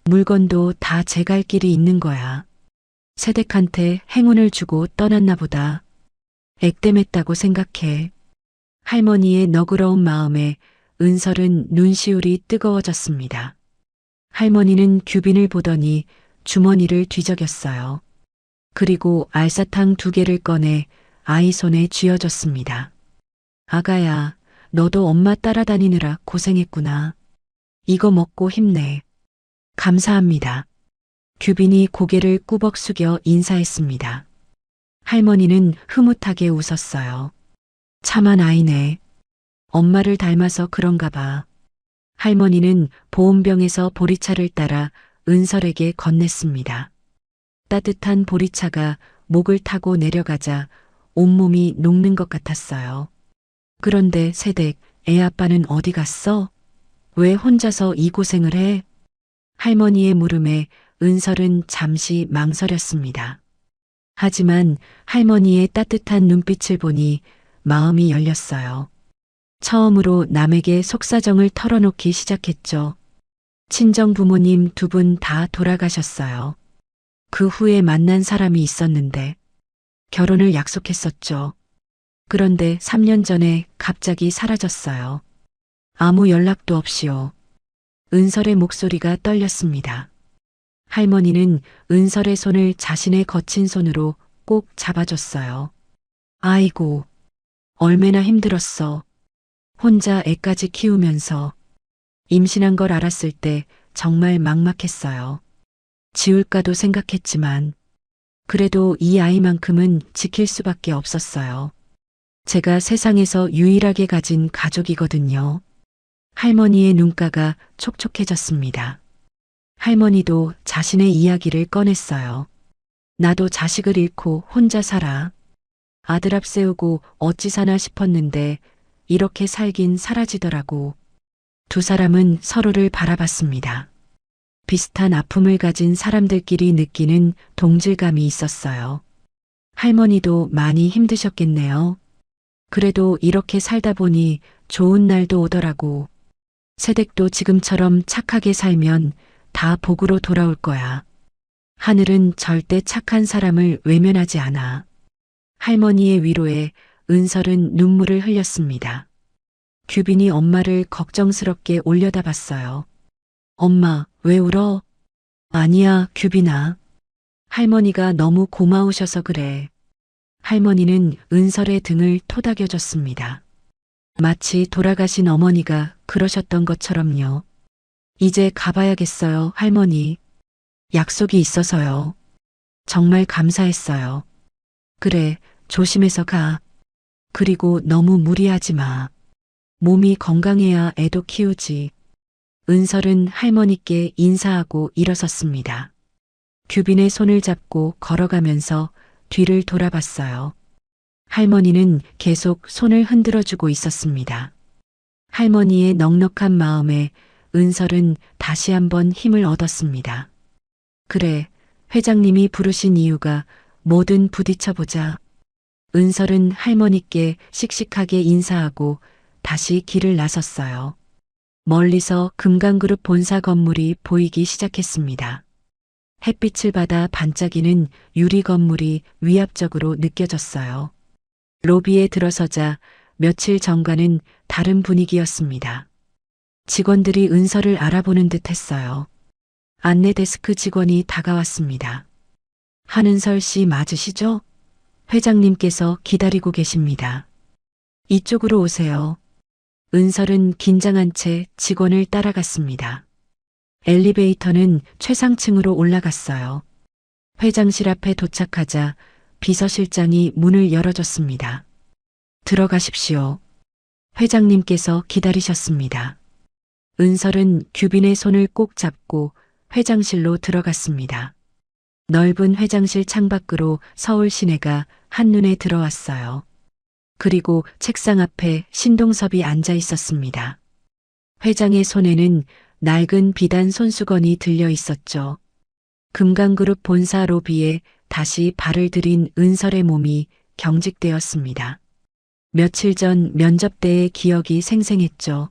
물건도 다 제 갈 길이 있는 거야. 새댁한테 행운을 주고 떠났나 보다. 액땜했다고 생각해. 할머니의 너그러운 마음에 은설은 눈시울이 뜨거워졌습니다. 할머니는 규빈을 보더니 주머니를 뒤적였어요. 그리고 알사탕 2개를 꺼내 아이 손에 쥐어줬습니다. 아가야, 너도 엄마 따라다니느라 고생했구나. 이거 먹고 힘내. 감사합니다. 규빈이 고개를 꾸벅 숙여 인사했습니다. 할머니는 흐뭇하게 웃었어요. 참한 아이네. 엄마를 닮아서 그런가 봐. 할머니는 보온병에서 보리차를 따라 은설에게 건넸습니다. 따뜻한 보리차가 목을 타고 내려가자 온몸이 녹는 것 같았어요. 그런데 새댁, 애아빠는 어디 갔어? 왜 혼자서 이 고생을 해? 할머니의 물음에 은설은 잠시 망설였습니다. 하지만 할머니의 따뜻한 눈빛을 보니 마음이 열렸어요. 처음으로 남에게 속사정을 털어놓기 시작했죠. 친정 부모님 2분 다 돌아가셨어요. 그 후에 만난 사람이 있었는데 결혼을 약속했었죠. 그런데 3년 전에 갑자기 사라졌어요. 아무 연락도 없이요. 은설의 목소리가 떨렸습니다. 할머니는 은설의 손을 자신의 거친 손으로 꼭 잡아줬어요. 아이고, 얼마나 힘들었어. 혼자 애까지 키우면서 임신한 걸 알았을 때 정말 막막했어요. 지울까도 생각했지만 그래도 이 아이만큼은 지킬 수밖에 없었어요. 제가 세상에서 유일하게 가진 가족이거든요. 할머니의 눈가가 촉촉해졌습니다. 할머니도 자신의 이야기를 꺼냈어요. 나도 자식을 잃고 혼자 살아. 아들 앞세우고 어찌 사나 싶었는데 이렇게 살긴 사라지더라고. 두 사람은 서로를 바라봤습니다. 비슷한 아픔을 가진 사람들끼리 느끼는 동질감이 있었어요. 할머니도 많이 힘드셨겠네요. 그래도 이렇게 살다 보니 좋은 날도 오더라고. 새댁도 지금처럼 착하게 살면 다 복으로 돌아올 거야. 하늘은 절대 착한 사람을 외면하지 않아. 할머니의 위로에 은설은 눈물을 흘렸습니다. 규빈이 엄마를 걱정스럽게 올려다봤어요. 엄마, 왜 울어? 아니야, 규빈아. 할머니가 너무 고마우셔서 그래. 할머니는 은설의 등을 토닥여줬습니다. 마치 돌아가신 어머니가 그러셨던 것처럼요. 이제 가봐야겠어요, 할머니. 약속이 있어서요. 정말 감사했어요. 그래, 조심해서 가. 그리고 너무 무리하지 마. 몸이 건강해야 애도 키우지. 은설은 할머니께 인사하고 일어섰습니다. 규빈의 손을 잡고 걸어가면서 뒤를 돌아봤어요. 할머니는 계속 손을 흔들어주고 있었습니다. 할머니의 넉넉한 마음에 은설은 다시 한번 힘을 얻었습니다. 그래, 회장님이 부르신 이유가 뭐든 부딪혀보자. 은설은 할머니께 씩씩하게 인사하고 다시 길을 나섰어요. 멀리서 금강그룹 본사 건물이 보이기 시작했습니다. 햇빛을 받아 반짝이는 유리 건물이 위압적으로 느껴졌어요. 로비에 들어서자 며칠 전과는 다른 분위기였습니다. 직원들이 은설을 알아보는 듯 했어요. 안내 데스크 직원이 다가왔습니다. 한은설 씨 맞으시죠? 회장님께서 기다리고 계십니다. 이쪽으로 오세요. 은설은 긴장한 채 직원을 따라갔습니다. 엘리베이터는 최상층으로 올라갔어요. 회장실 앞에 도착하자 비서실장이 문을 열어줬습니다. 들어가십시오. 회장님께서 기다리셨습니다. 은설은 규빈의 손을 꼭 잡고 회장실로 들어갔습니다. 넓은 회장실 창밖으로 서울 시내가 한눈에 들어왔어요. 그리고 책상 앞에 신동섭이 앉아 있었습니다. 회장의 손에는 낡은 비단 손수건이 들려 있었죠. 금강그룹 본사 로비에 다시 발을 들인 은설의 몸이 경직되었습니다. 며칠 전 면접 때의 기억이 생생했죠.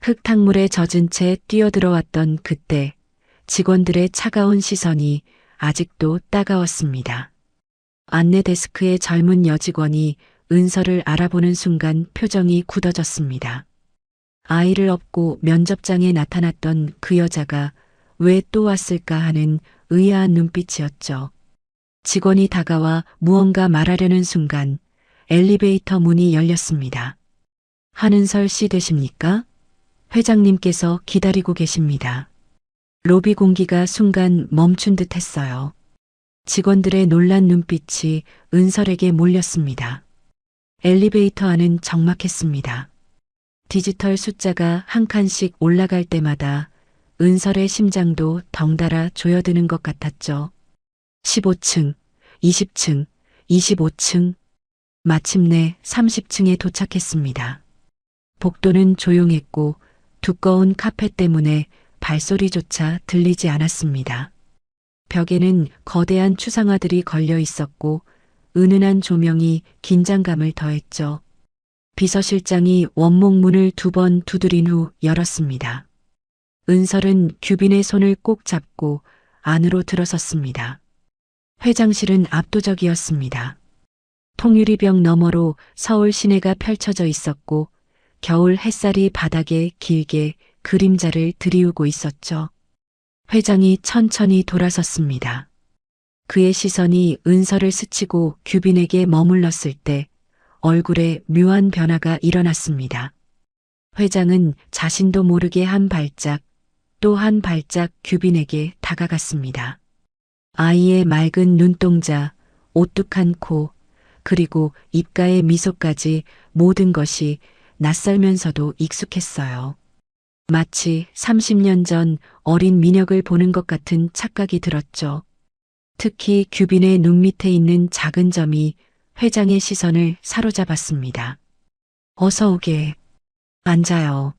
흙탕물에 젖은 채 뛰어들어왔던 그때 직원들의 차가운 시선이 아직도 따가웠습니다. 안내 데스크의 젊은 여직원이 은설을 알아보는 순간 표정이 굳어졌습니다. 아이를 업고 면접장에 나타났던 그 여자가 왜 또 왔을까 하는 의아한 눈빛이었죠. 직원이 다가와 무언가 말하려는 순간 엘리베이터 문이 열렸습니다. 한은설 씨 되십니까? 회장님께서 기다리고 계십니다. 로비 공기가 순간 멈춘 듯 했어요. 직원들의 놀란 눈빛이 은설에게 몰렸습니다. 엘리베이터 안은 적막했습니다. 디지털 숫자가 한 칸씩 올라갈 때마다 은설의 심장도 덩달아 조여드는 것 같았죠. 15층, 20층, 25층, 마침내 30층에 도착했습니다. 복도는 조용했고 두꺼운 카펫 때문에 발소리조차 들리지 않았습니다. 벽에는 거대한 추상화들이 걸려 있었고 은은한 조명이 긴장감을 더했죠. 비서실장이 원목문을 2번 두드린 후 열었습니다. 은설은 규빈의 손을 꼭 잡고 안으로 들어섰습니다. 회장실은 압도적이었습니다. 통유리벽 너머로 서울 시내가 펼쳐져 있었고 겨울 햇살이 바닥에 길게 그림자를 드리우고 있었죠. 회장이 천천히 돌아섰습니다. 그의 시선이 은서를 스치고 규빈에게 머물렀을 때 얼굴에 묘한 변화가 일어났습니다. 회장은 자신도 모르게 한 발짝, 또 한 발짝 규빈에게 다가갔습니다. 아이의 맑은 눈동자, 오뚝한 코, 그리고 입가의 미소까지 모든 것이 낯설면서도 익숙했어요. 마치 30년 전 어린 민혁을 보는 것 같은 착각이 들었죠. 특히 규빈의 눈 밑에 있는 작은 점이 회장의 시선을 사로잡았습니다. 어서 오게. 앉아요.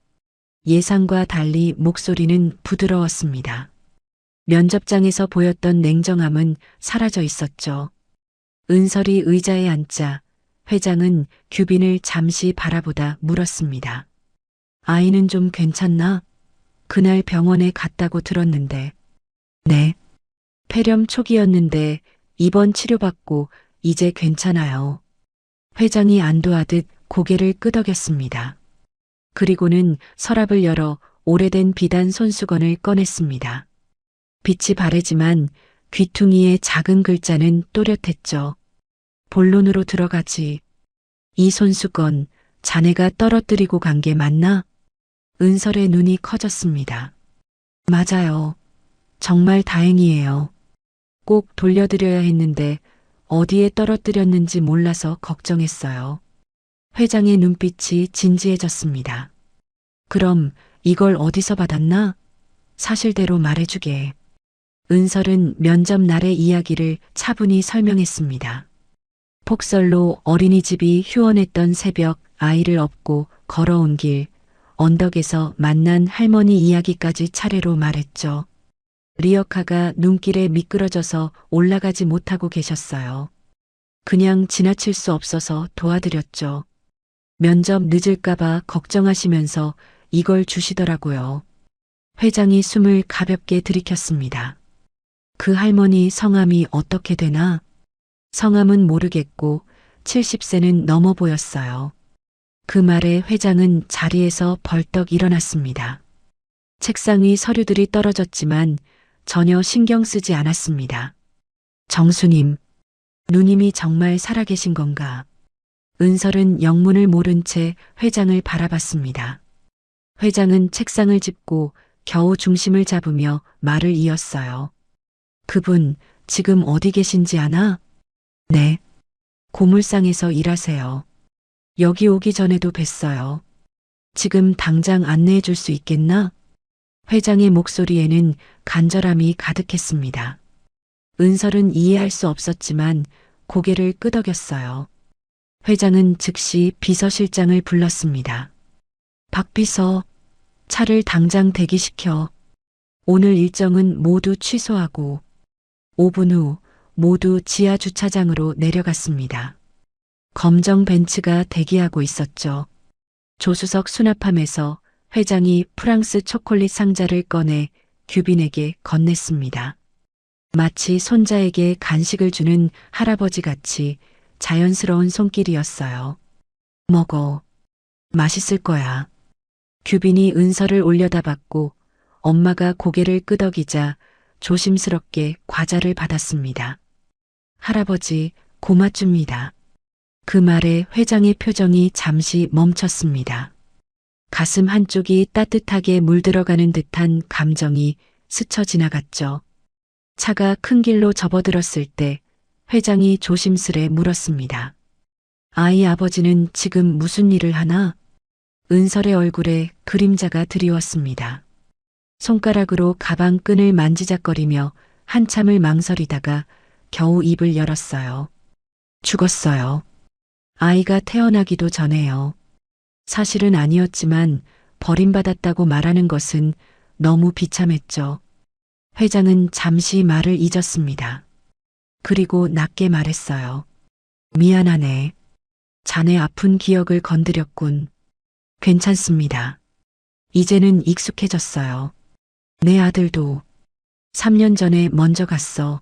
예상과 달리 목소리는 부드러웠습니다. 면접장에서 보였던 냉정함은 사라져 있었죠. 은설이 의자에 앉자 회장은 규빈을 잠시 바라보다 물었습니다. 아이는 좀 괜찮나? 그날 병원에 갔다고 들었는데. 네. 폐렴 초기였는데 입원 치료받고 이제 괜찮아요. 회장이 안도하듯 고개를 끄덕였습니다. 그리고는 서랍을 열어 오래된 비단 손수건을 꺼냈습니다. 빛이 바래지만 귀퉁이의 작은 글자는 또렷했죠. 본론으로 들어가지. 이 손수건 자네가 떨어뜨리고 간 게 맞나? 은설의 눈이 커졌습니다. 맞아요. 정말 다행이에요. 꼭 돌려드려야 했는데 어디에 떨어뜨렸는지 몰라서 걱정했어요. 회장의 눈빛이 진지해졌습니다. 그럼 이걸 어디서 받았나? 사실대로 말해주게. 은설은 면접 날의 이야기를 차분히 설명했습니다. 폭설로 어린이집이 휴원했던 새벽 아이를 업고 걸어온 길, 언덕에서 만난 할머니 이야기까지 차례로 말했죠. 리어카가 눈길에 미끄러져서 올라가지 못하고 계셨어요. 그냥 지나칠 수 없어서 도와드렸죠. 면접 늦을까봐 걱정하시면서 이걸 주시더라고요. 회장이 숨을 가볍게 들이켰습니다. 그 할머니 성함이 어떻게 되나? 성함은 모르겠고 70세는 넘어 보였어요. 그 말에 회장은 자리에서 벌떡 일어났습니다. 책상 위 서류들이 떨어졌지만 전혀 신경 쓰지 않았습니다. 정수님, 누님이 정말 살아계신 건가? 은설은 영문을 모른 채 회장을 바라봤습니다. 회장은 책상을 짚고 겨우 중심을 잡으며 말을 이었어요. 그분 지금 어디 계신지 아나? 네. 고물상에서 일하세요. 여기 오기 전에도 뵀어요. 지금 당장 안내해 줄 수 있겠나? 회장의 목소리에는 간절함이 가득했습니다. 은설은 이해할 수 없었지만 고개를 끄덕였어요. 회장은 즉시 비서실장을 불렀습니다. 박 비서, 차를 당장 대기시켜. 오늘 일정은 모두 취소하고 5분 후 모두 지하 주차장으로 내려갔습니다. 검정 벤츠가 대기하고 있었죠. 조수석 수납함에서 회장이 프랑스 초콜릿 상자를 꺼내 규빈에게 건넸습니다. 마치 손자에게 간식을 주는 할아버지 같이 자연스러운 손길이었어요. 먹어. 맛있을 거야. 규빈이 은서를 올려다봤고 엄마가 고개를 끄덕이자 조심스럽게 과자를 받았습니다. 할아버지, 고맙습니다. 그 말에 회장의 표정이 잠시 멈췄습니다. 가슴 한쪽이 따뜻하게 물들어가는 듯한 감정이 스쳐 지나갔죠. 차가 큰 길로 접어들었을 때 회장이 조심스레 물었습니다. 아이 아버지는 지금 무슨 일을 하나? 은설의 얼굴에 그림자가 드리웠습니다. 손가락으로 가방 끈을 만지작거리며 한참을 망설이다가 겨우 입을 열었어요. 죽었어요. 아이가 태어나기도 전에요. 사실은 아니었지만 버림받았다고 말하는 것은 너무 비참했죠. 회장은 잠시 말을 잊었습니다. 그리고 낮게 말했어요. 미안하네. 자네 아픈 기억을 건드렸군. 괜찮습니다. 이제는 익숙해졌어요. 내 아들도 3년 전에 먼저 갔어.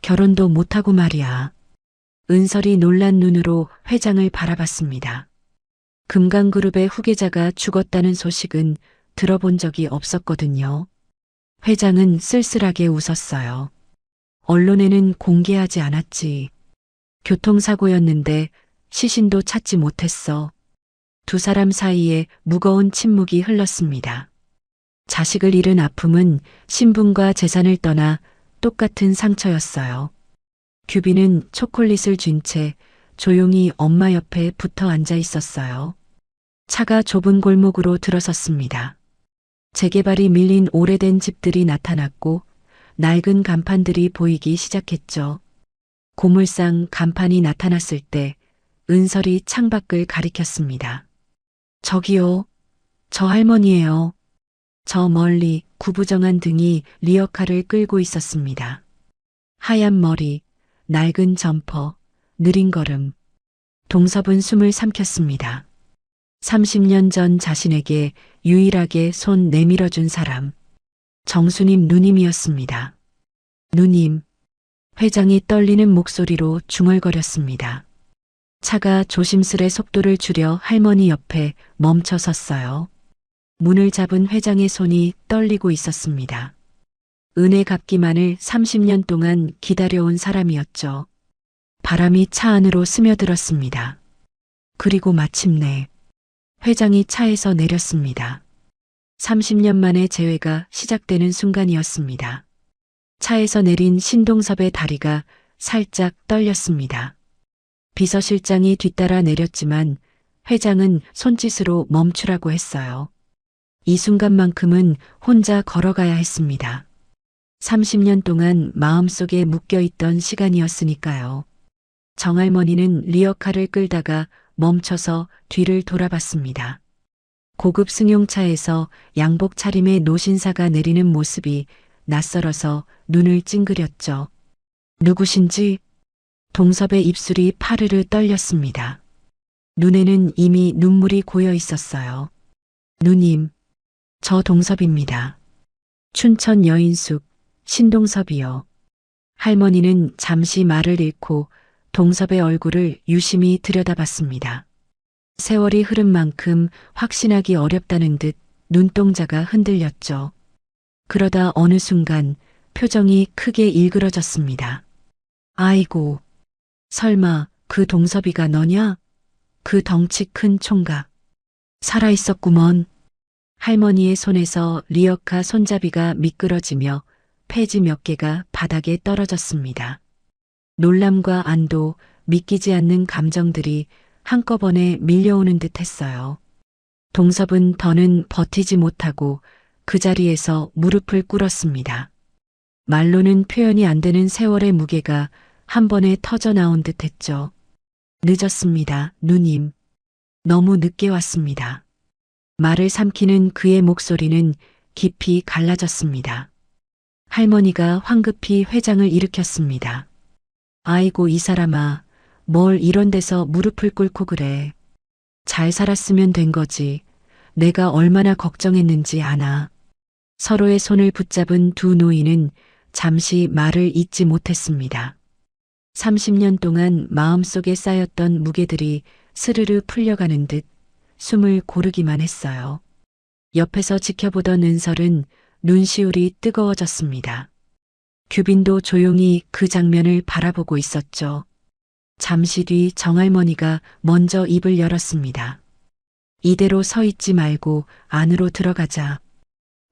결혼도 못하고 말이야. 은설이 놀란 눈으로 회장을 바라봤습니다. 금강그룹의 후계자가 죽었다는 소식은 들어본 적이 없었거든요. 회장은 쓸쓸하게 웃었어요. 언론에는 공개하지 않았지. 교통사고였는데 시신도 찾지 못했어. 두 사람 사이에 무거운 침묵이 흘렀습니다. 자식을 잃은 아픔은 신분과 재산을 떠나 똑같은 상처였어요. 규빈은 초콜릿을 쥔 채 조용히 엄마 옆에 붙어 앉아 있었어요. 차가 좁은 골목으로 들어섰습니다. 재개발이 밀린 오래된 집들이 나타났고 낡은 간판들이 보이기 시작했죠. 고물상 간판이 나타났을 때 은설이 창밖을 가리켰습니다. 저기요, 저 할머니예요. 저 멀리 구부정한 등이 리어카를 끌고 있었습니다. 하얀 머리, 낡은 점퍼, 느린 걸음. 동섭은 숨을 삼켰습니다. 30년 전 자신에게 유일하게 손 내밀어준 사람. 정수님 누님이었습니다. 누님. 회장이 떨리는 목소리로 중얼거렸습니다. 차가 조심스레 속도를 줄여 할머니 옆에 멈춰 섰어요. 문을 잡은 회장의 손이 떨리고 있었습니다. 은혜 갚기만을 30년 동안 기다려온 사람이었죠. 바람이 차 안으로 스며들었습니다. 그리고 마침내 회장이 차에서 내렸습니다. 30년 만의 재회가 시작되는 순간이었습니다. 차에서 내린 신동섭의 다리가 살짝 떨렸습니다. 비서실장이 뒤따라 내렸지만 회장은 손짓으로 멈추라고 했어요. 이 순간만큼은 혼자 걸어가야 했습니다. 30년 동안 마음속에 묶여있던 시간이었으니까요. 정할머니는 리어카를 끌다가 멈춰서 뒤를 돌아봤습니다. 고급 승용차에서 양복 차림의 노신사가 내리는 모습이 낯설어서 눈을 찡그렸죠. 누구신지? 동섭의 입술이 파르르 떨렸습니다. 눈에는 이미 눈물이 고여 있었어요. 누님, 저 동섭입니다. 춘천 여인숙, 신동섭이요. 할머니는 잠시 말을 잃고 동섭의 얼굴을 유심히 들여다봤습니다. 세월이 흐른 만큼 확신하기 어렵다는 듯 눈동자가 흔들렸죠. 그러다 어느 순간 표정이 크게 일그러졌습니다. 아이고, 설마 그 동섭이가 너냐? 그 덩치 큰 총각. 살아있었구먼. 할머니의 손에서 리어카 손잡이가 미끄러지며 폐지 몇 개가 바닥에 떨어졌습니다. 놀람과 안도, 믿기지 않는 감정들이 한꺼번에 밀려오는 듯 했어요. 동섭은 더는 버티지 못하고 그 자리에서 무릎을 꿇었습니다. 말로는 표현이 안 되는 세월의 무게가 한 번에 터져 나온 듯 했죠. 늦었습니다, 누님. 너무 늦게 왔습니다. 말을 삼키는 그의 목소리는 깊이 갈라졌습니다. 할머니가 황급히 회장을 일으켰습니다. 아이고 이 사람아, 뭘 이런 데서 무릎을 꿇고 그래. 잘 살았으면 된 거지. 내가 얼마나 걱정했는지 아나. 서로의 손을 붙잡은 두 노인은 잠시 말을 잇지 못했습니다. 30년 동안 마음속에 쌓였던 무게들이 스르르 풀려가는 듯 숨을 고르기만 했어요. 옆에서 지켜보던 은설은 눈시울이 뜨거워졌습니다. 규빈도 조용히 그 장면을 바라보고 있었죠. 잠시 뒤 정할머니가 먼저 입을 열었습니다. 이대로 서 있지 말고 안으로 들어가자.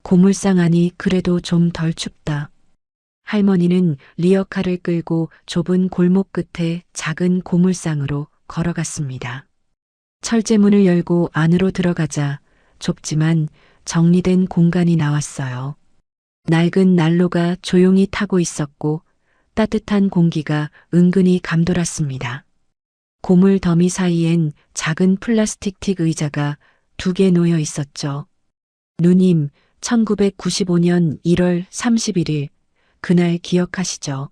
고물상 안이 그래도 좀 덜 춥다. 할머니는 리어카를 끌고 좁은 골목 끝에 작은 고물상으로 걸어갔습니다. 철제문을 열고 안으로 들어가자 좁지만 정리된 공간이 나왔어요. 낡은 난로가 조용히 타고 있었고 따뜻한 공기가 은근히 감돌았습니다. 고물 더미 사이엔 작은 플라스틱 틱 의자가 2개 놓여 있었죠. 누님, 1995년 1월 31일, 그날 기억하시죠?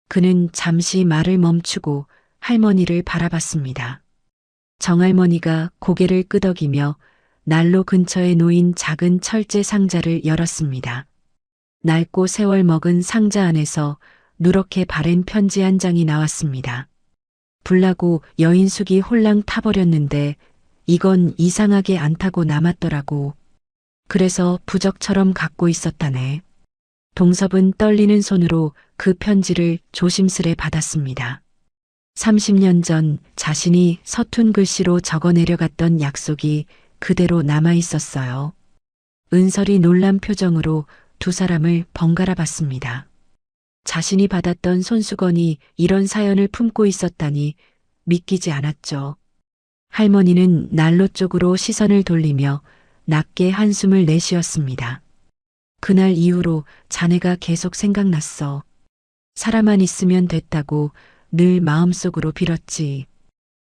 그는 잠시 말을 멈추고 할머니를 바라봤습니다. 정할머니가 고개를 끄덕이며 난로 근처에 놓인 작은 철제 상자를 열었습니다. 낡고 세월 먹은 상자 안에서 누렇게 바랜 편지 한 장이 나왔습니다. 불나고 여인숙이 홀랑 타버렸는데 이건 이상하게 안 타고 남았더라고. 그래서 부적처럼 갖고 있었다네. 동섭은 떨리는 손으로 그 편지를 조심스레 받았습니다. 30년 전 자신이 서툰 글씨로 적어 내려갔던 약속이 그대로 남아 있었어요. 은설이 놀란 표정으로 두 사람을 번갈아 봤습니다. 자신이 받았던 손수건이 이런 사연을 품고 있었다니 믿기지 않았죠. 할머니는 난로 쪽으로 시선을 돌리며 낮게 한숨을 내쉬었습니다. 그날 이후로 자네가 계속 생각났어. 살아만 있으면 됐다고 늘 마음속으로 빌었지.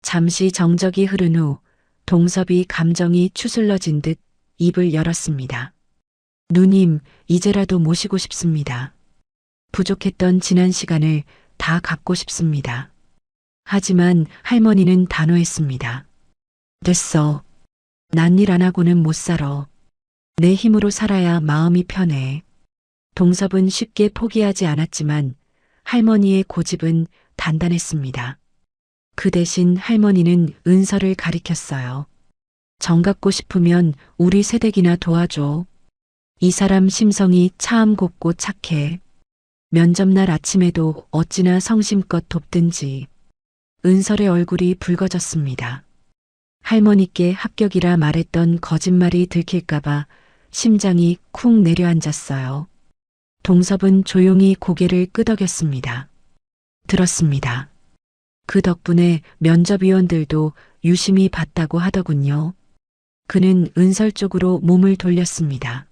잠시 정적이 흐른 후 동섭이 감정이 추슬러진 듯 입을 열었습니다. 누님, 이제라도 모시고 싶습니다. 부족했던 지난 시간을 다 갚고 싶습니다. 하지만 할머니는 단호했습니다. 됐어. 난 일 안 하고는 못 살아. 내 힘으로 살아야 마음이 편해. 동섭은 쉽게 포기하지 않았지만 할머니의 고집은 단단했습니다. 그 대신 할머니는 은설을 가리켰어요. 정 갖고 싶으면 우리 새댁이나 도와줘. 이 사람 심성이 참 곱고 착해. 면접날 아침에도 어찌나 성심껏 돕든지. 은설의 얼굴이 붉어졌습니다. 할머니께 합격이라 말했던 거짓말이 들킬까봐 심장이 쿵 내려앉았어요. 동섭은 조용히 고개를 끄덕였습니다. 들었습니다. 그 덕분에 면접위원들도 유심히 봤다고 하더군요. 그는 은설 쪽으로 몸을 돌렸습니다.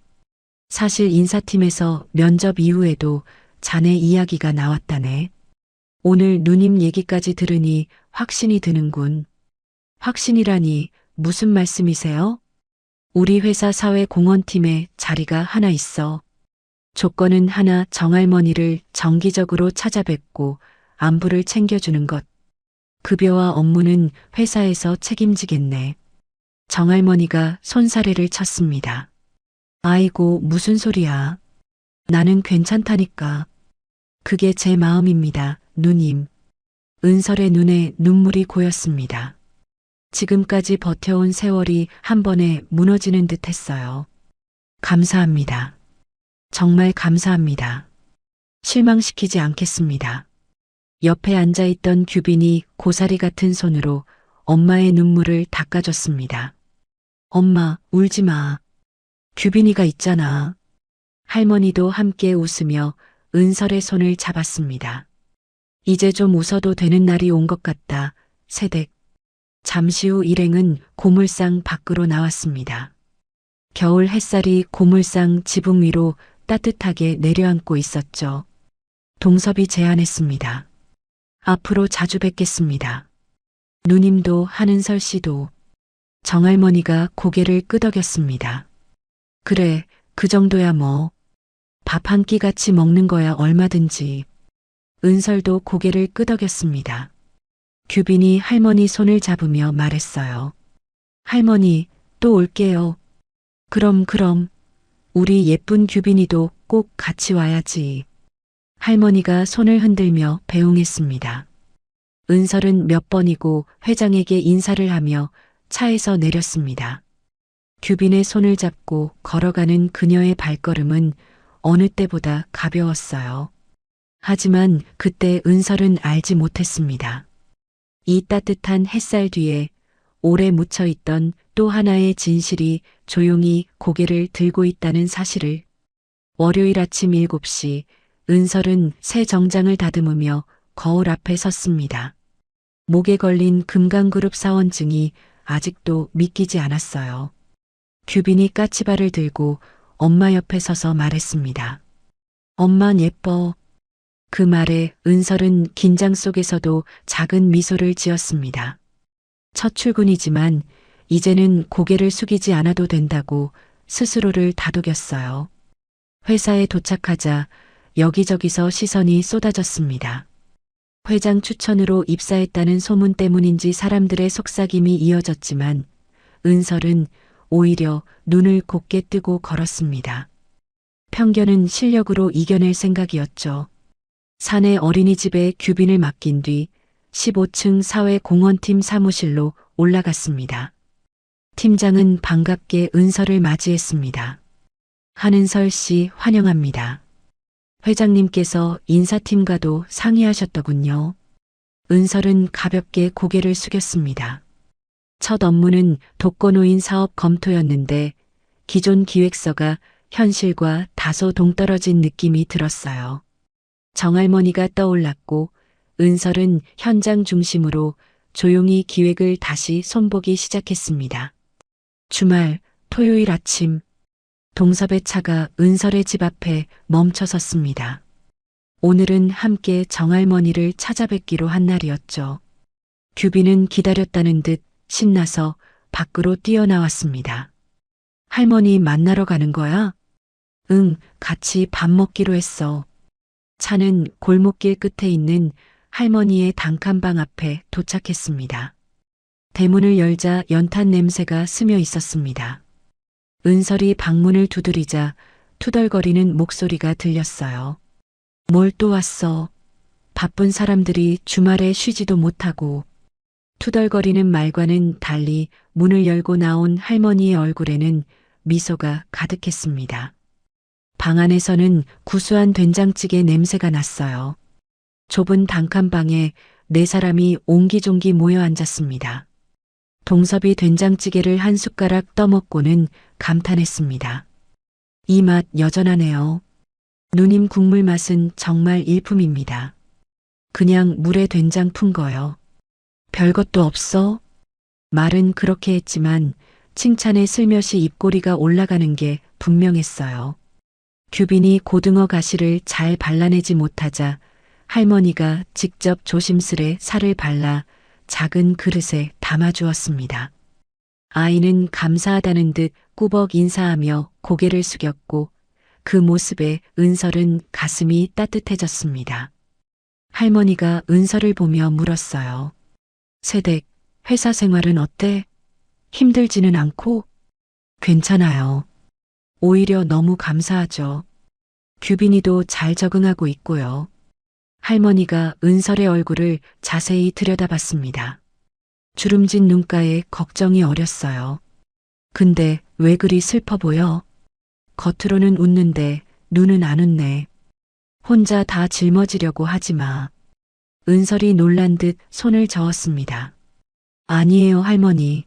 사실 인사팀에서 면접 이후에도 자네 이야기가 나왔다네. 오늘 누님 얘기까지 들으니 확신이 드는군. 확신이라니 무슨 말씀이세요? 우리 회사 사회공헌팀에 자리가 하나 있어. 조건은 하나, 정할머니를 정기적으로 찾아뵙고 안부를 챙겨주는 것. 급여와 업무는 회사에서 책임지겠네. 정할머니가 손사래를 쳤습니다. 아이고, 무슨 소리야. 나는 괜찮다니까. 그게 제 마음입니다, 누님. 은설의 눈에 눈물이 고였습니다. 지금까지 버텨온 세월이 한 번에 무너지는 듯 했어요. 감사합니다. 정말 감사합니다. 실망시키지 않겠습니다. 옆에 앉아있던 규빈이 고사리 같은 손으로 엄마의 눈물을 닦아줬습니다. 엄마, 울지 마. 규빈이가 있잖아. 할머니도 함께 웃으며 은설의 손을 잡았습니다. 이제 좀 웃어도 되는 날이 온 것 같다, 새댁. 잠시 후 일행은 고물상 밖으로 나왔습니다. 겨울 햇살이 고물상 지붕 위로 따뜻하게 내려앉고 있었죠. 동섭이 제안했습니다. 앞으로 자주 뵙겠습니다. 누님도 한은설 씨도. 정할머니가 고개를 끄덕였습니다. 그래, 그 정도야 뭐. 밥 한 끼 같이 먹는 거야 얼마든지. 은설도 고개를 끄덕였습니다. 규빈이 할머니 손을 잡으며 말했어요. 할머니, 또 올게요. 그럼. 우리 예쁜 규빈이도 꼭 같이 와야지. 할머니가 손을 흔들며 배웅했습니다. 은설은 몇 번이고 회장에게 인사를 하며 차에서 내렸습니다. 규빈의 손을 잡고 걸어가는 그녀의 발걸음은 어느 때보다 가벼웠어요. 하지만 그때 은설은 알지 못했습니다. 이 따뜻한 햇살 뒤에 오래 묻혀있던 또 하나의 진실이 조용히 고개를 들고 있다는 사실을. 월요일 아침 7시 은설은 새 정장을 다듬으며 거울 앞에 섰습니다. 목에 걸린 금강그룹 사원증이 아직도 믿기지 않았어요. 규빈이 까치발을 들고 엄마 옆에 서서 말했습니다. 엄만 예뻐. 그 말에 은설은 긴장 속에서도 작은 미소를 지었습니다. 첫 출근이지만 이제는 고개를 숙이지 않아도 된다고 스스로를 다독였어요. 회사에 도착하자 여기저기서 시선이 쏟아졌습니다. 회장 추천으로 입사했다는 소문 때문인지 사람들의 속삭임이 이어졌지만 은설은 오히려 눈을 곱게 뜨고 걸었습니다. 편견은 실력으로 이겨낼 생각이었죠. 사내 어린이집에 규빈을 맡긴 뒤 15층 사회공헌팀 사무실로 올라갔습니다. 팀장은 반갑게 은설을 맞이했습니다. 한은설 씨 환영합니다. 회장님께서 인사팀과도 상의하셨더군요. 은설은 가볍게 고개를 숙였습니다. 첫 업무는 독거노인 사업 검토였는데 기존 기획서가 현실과 다소 동떨어진 느낌이 들었어요. 정할머니가 떠올랐고 은설은 현장 중심으로 조용히 기획을 다시 손보기 시작했습니다. 주말, 토요일 아침, 동섭의 차가 은설의 집 앞에 멈춰 섰습니다. 오늘은 함께 정할머니를 찾아뵙기로 한 날이었죠. 규빈은 기다렸다는 듯 신나서 밖으로 뛰어나왔습니다. 할머니 만나러 가는 거야? 응, 같이 밥 먹기로 했어. 차는 골목길 끝에 있는 할머니의 단칸방 앞에 도착했습니다. 대문을 열자 연탄 냄새가 스며 있었습니다. 은설이 방문을 두드리자 투덜거리는 목소리가 들렸어요. 뭘 또 왔어? 바쁜 사람들이 주말에 쉬지도 못하고. 투덜거리는 말과는 달리 문을 열고 나온 할머니의 얼굴에는 미소가 가득했습니다. 방 안에서는 구수한 된장찌개 냄새가 났어요. 좁은 단칸방에 네 사람이 옹기종기 모여 앉았습니다. 동섭이 된장찌개를 한 숟가락 떠먹고는 감탄했습니다. 이 맛 여전하네요. 누님 국물 맛은 정말 일품입니다. 그냥 물에 된장 푼 거요. 별것도 없어? 말은 그렇게 했지만 칭찬에 슬며시 입꼬리가 올라가는 게 분명했어요. 규빈이 고등어 가시를 잘 발라내지 못하자 할머니가 직접 조심스레 살을 발라 작은 그릇에 담아주었습니다. 아이는 감사하다는 듯 꾸벅 인사하며 고개를 숙였고 그 모습에 은설은 가슴이 따뜻해졌습니다. 할머니가 은설을 보며 물었어요. 세댁, 회사 생활은 어때? 힘들지는 않고? 괜찮아요. 오히려 너무 감사하죠. 규빈이도 잘 적응하고 있고요. 할머니가 은설의 얼굴을 자세히 들여다봤습니다. 주름진 눈가에 걱정이 어렸어요. 근데 왜 그리 슬퍼 보여? 겉으로는 웃는데 눈은 안 웃네. 혼자 다 짊어지려고 하지 마. 은설이 놀란 듯 손을 저었습니다. 아니에요, 할머니.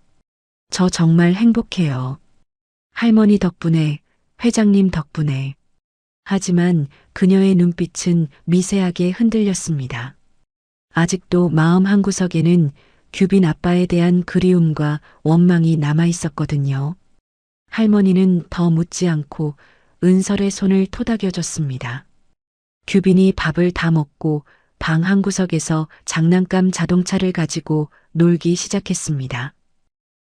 저 정말 행복해요. 할머니 덕분에, 회장님 덕분에. 하지만 그녀의 눈빛은 미세하게 흔들렸습니다. 아직도 마음 한구석에는 규빈 아빠에 대한 그리움과 원망이 남아 있었거든요. 할머니는 더 묻지 않고 은설의 손을 토닥여줬습니다. 규빈이 밥을 다 먹고 방 한구석에서 장난감 자동차를 가지고 놀기 시작했습니다.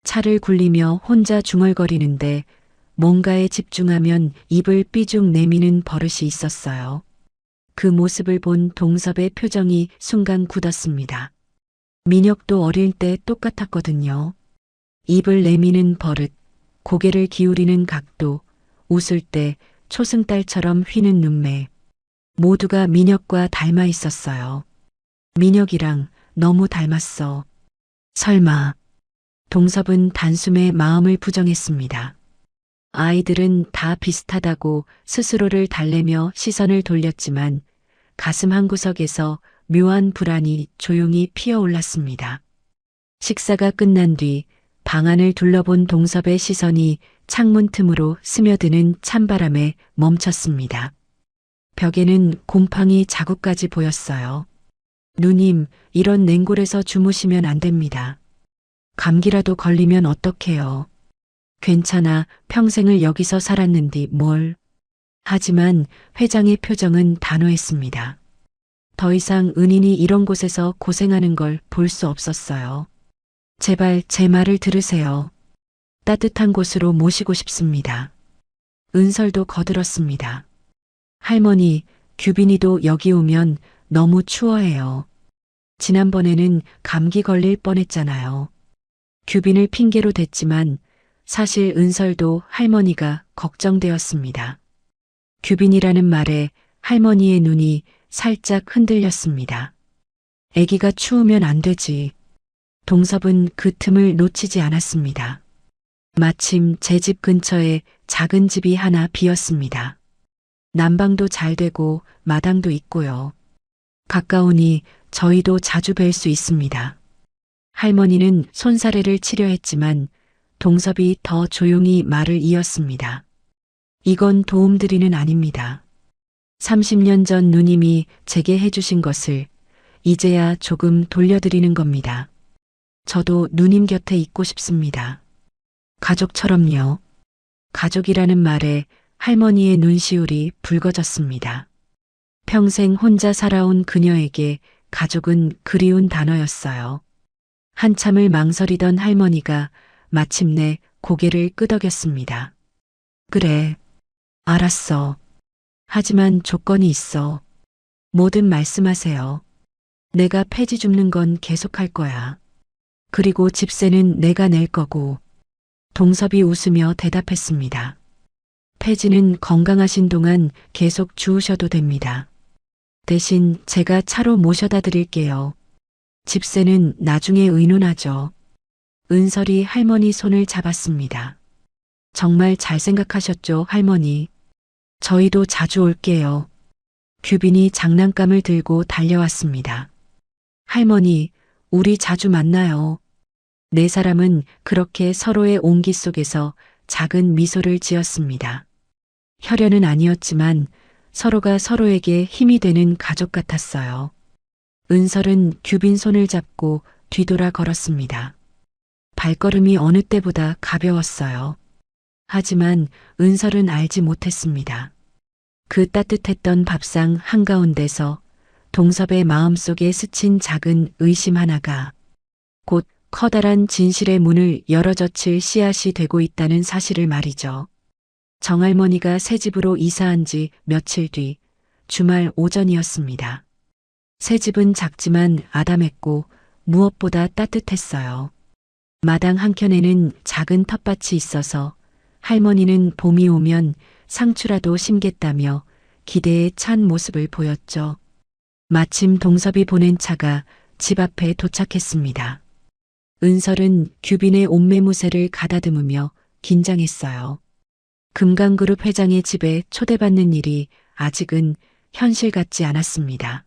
차를 굴리며 혼자 중얼거리는데 뭔가에 집중하면 입을 삐죽 내미는 버릇이 있었어요. 그 모습을 본 동섭의 표정이 순간 굳었습니다. 민혁도 어릴 때 똑같았거든요. 입을 내미는 버릇, 고개를 기울이는 각도, 웃을 때 초승달처럼 휘는 눈매. 모두가 민혁과 닮아 있었어요. 민혁이랑 너무 닮았어. 설마. 동섭은 단숨에 마음을 부정했습니다. 아이들은 다 비슷하다고 스스로를 달래며 시선을 돌렸지만 가슴 한구석에서 묘한 불안이 조용히 피어올랐습니다. 식사가 끝난 뒤 방안을 둘러본 동섭의 시선이 창문 틈으로 스며드는 찬바람에 멈췄습니다. 벽에는 곰팡이 자국까지 보였어요. 누님, 이런 냉골에서 주무시면 안 됩니다. 감기라도 걸리면 어떡해요. 괜찮아, 평생을 여기서 살았는디 뭘. 하지만 회장의 표정은 단호했습니다. 더 이상 은인이 이런 곳에서 고생하는 걸 볼 수 없었어요. 제발 제 말을 들으세요. 따뜻한 곳으로 모시고 싶습니다. 은설도 거들었습니다. 할머니, 규빈이도 여기 오면 너무 추워해요. 지난번에는 감기 걸릴 뻔했잖아요. 규빈을 핑계로 댔지만 사실 은설도 할머니가 걱정되었습니다. 규빈이라는 말에 할머니의 눈이 살짝 흔들렸습니다. 아기가 추우면 안 되지. 동섭은 그 틈을 놓치지 않았습니다. 마침 제 집 근처에 작은 집이 하나 비었습니다. 난방도 잘 되고 마당도 있고요. 가까우니 저희도 자주 뵐 수 있습니다. 할머니는 손사래를 치려 했지만 동섭이 더 조용히 말을 이었습니다. 이건 도움드리는 아닙니다. 30년 전 누님이 제게 해주신 것을 이제야 조금 돌려드리는 겁니다. 저도 누님 곁에 있고 싶습니다. 가족처럼요. 가족이라는 말에 할머니의 눈시울이 붉어졌습니다. 평생 혼자 살아온 그녀에게 가족은 그리운 단어였어요. 한참을 망설이던 할머니가 마침내 고개를 끄덕였습니다. 그래, 알았어. 하지만 조건이 있어. 뭐든 말씀하세요. 내가 폐지 줍는 건 계속할 거야. 그리고 집세는 내가 낼 거고. 동섭이 웃으며 대답했습니다. 폐지는 건강하신 동안 계속 주우셔도 됩니다. 대신 제가 차로 모셔다 드릴게요. 집세는 나중에 의논하죠. 은설이 할머니 손을 잡았습니다. 정말 잘 생각하셨죠, 할머니. 저희도 자주 올게요. 규빈이 장난감을 들고 달려왔습니다. 할머니, 우리 자주 만나요. 네 사람은 그렇게 서로의 온기 속에서 작은 미소를 지었습니다. 혈연은 아니었지만 서로가 서로에게 힘이 되는 가족 같았어요. 은설은 규빈 손을 잡고 뒤돌아 걸었습니다. 발걸음이 어느 때보다 가벼웠어요. 하지만 은설은 알지 못했습니다. 그 따뜻했던 밥상 한가운데서 동섭의 마음속에 스친 작은 의심 하나가 곧 커다란 진실의 문을 열어젖힐 씨앗이 되고 있다는 사실을 말이죠. 정할머니가 새 집으로 이사한 지 며칠 뒤 주말 오전이었습니다. 새 집은 작지만 아담했고 무엇보다 따뜻했어요. 마당 한켠에는 작은 텃밭이 있어서 할머니는 봄이 오면 상추라도 심겠다며 기대에 찬 모습을 보였죠. 마침 동섭이 보낸 차가 집 앞에 도착했습니다. 은설은 규빈의 옷매무새를 가다듬으며 긴장했어요. 금강그룹 회장의 집에 초대받는 일이 아직은 현실 같지 않았습니다.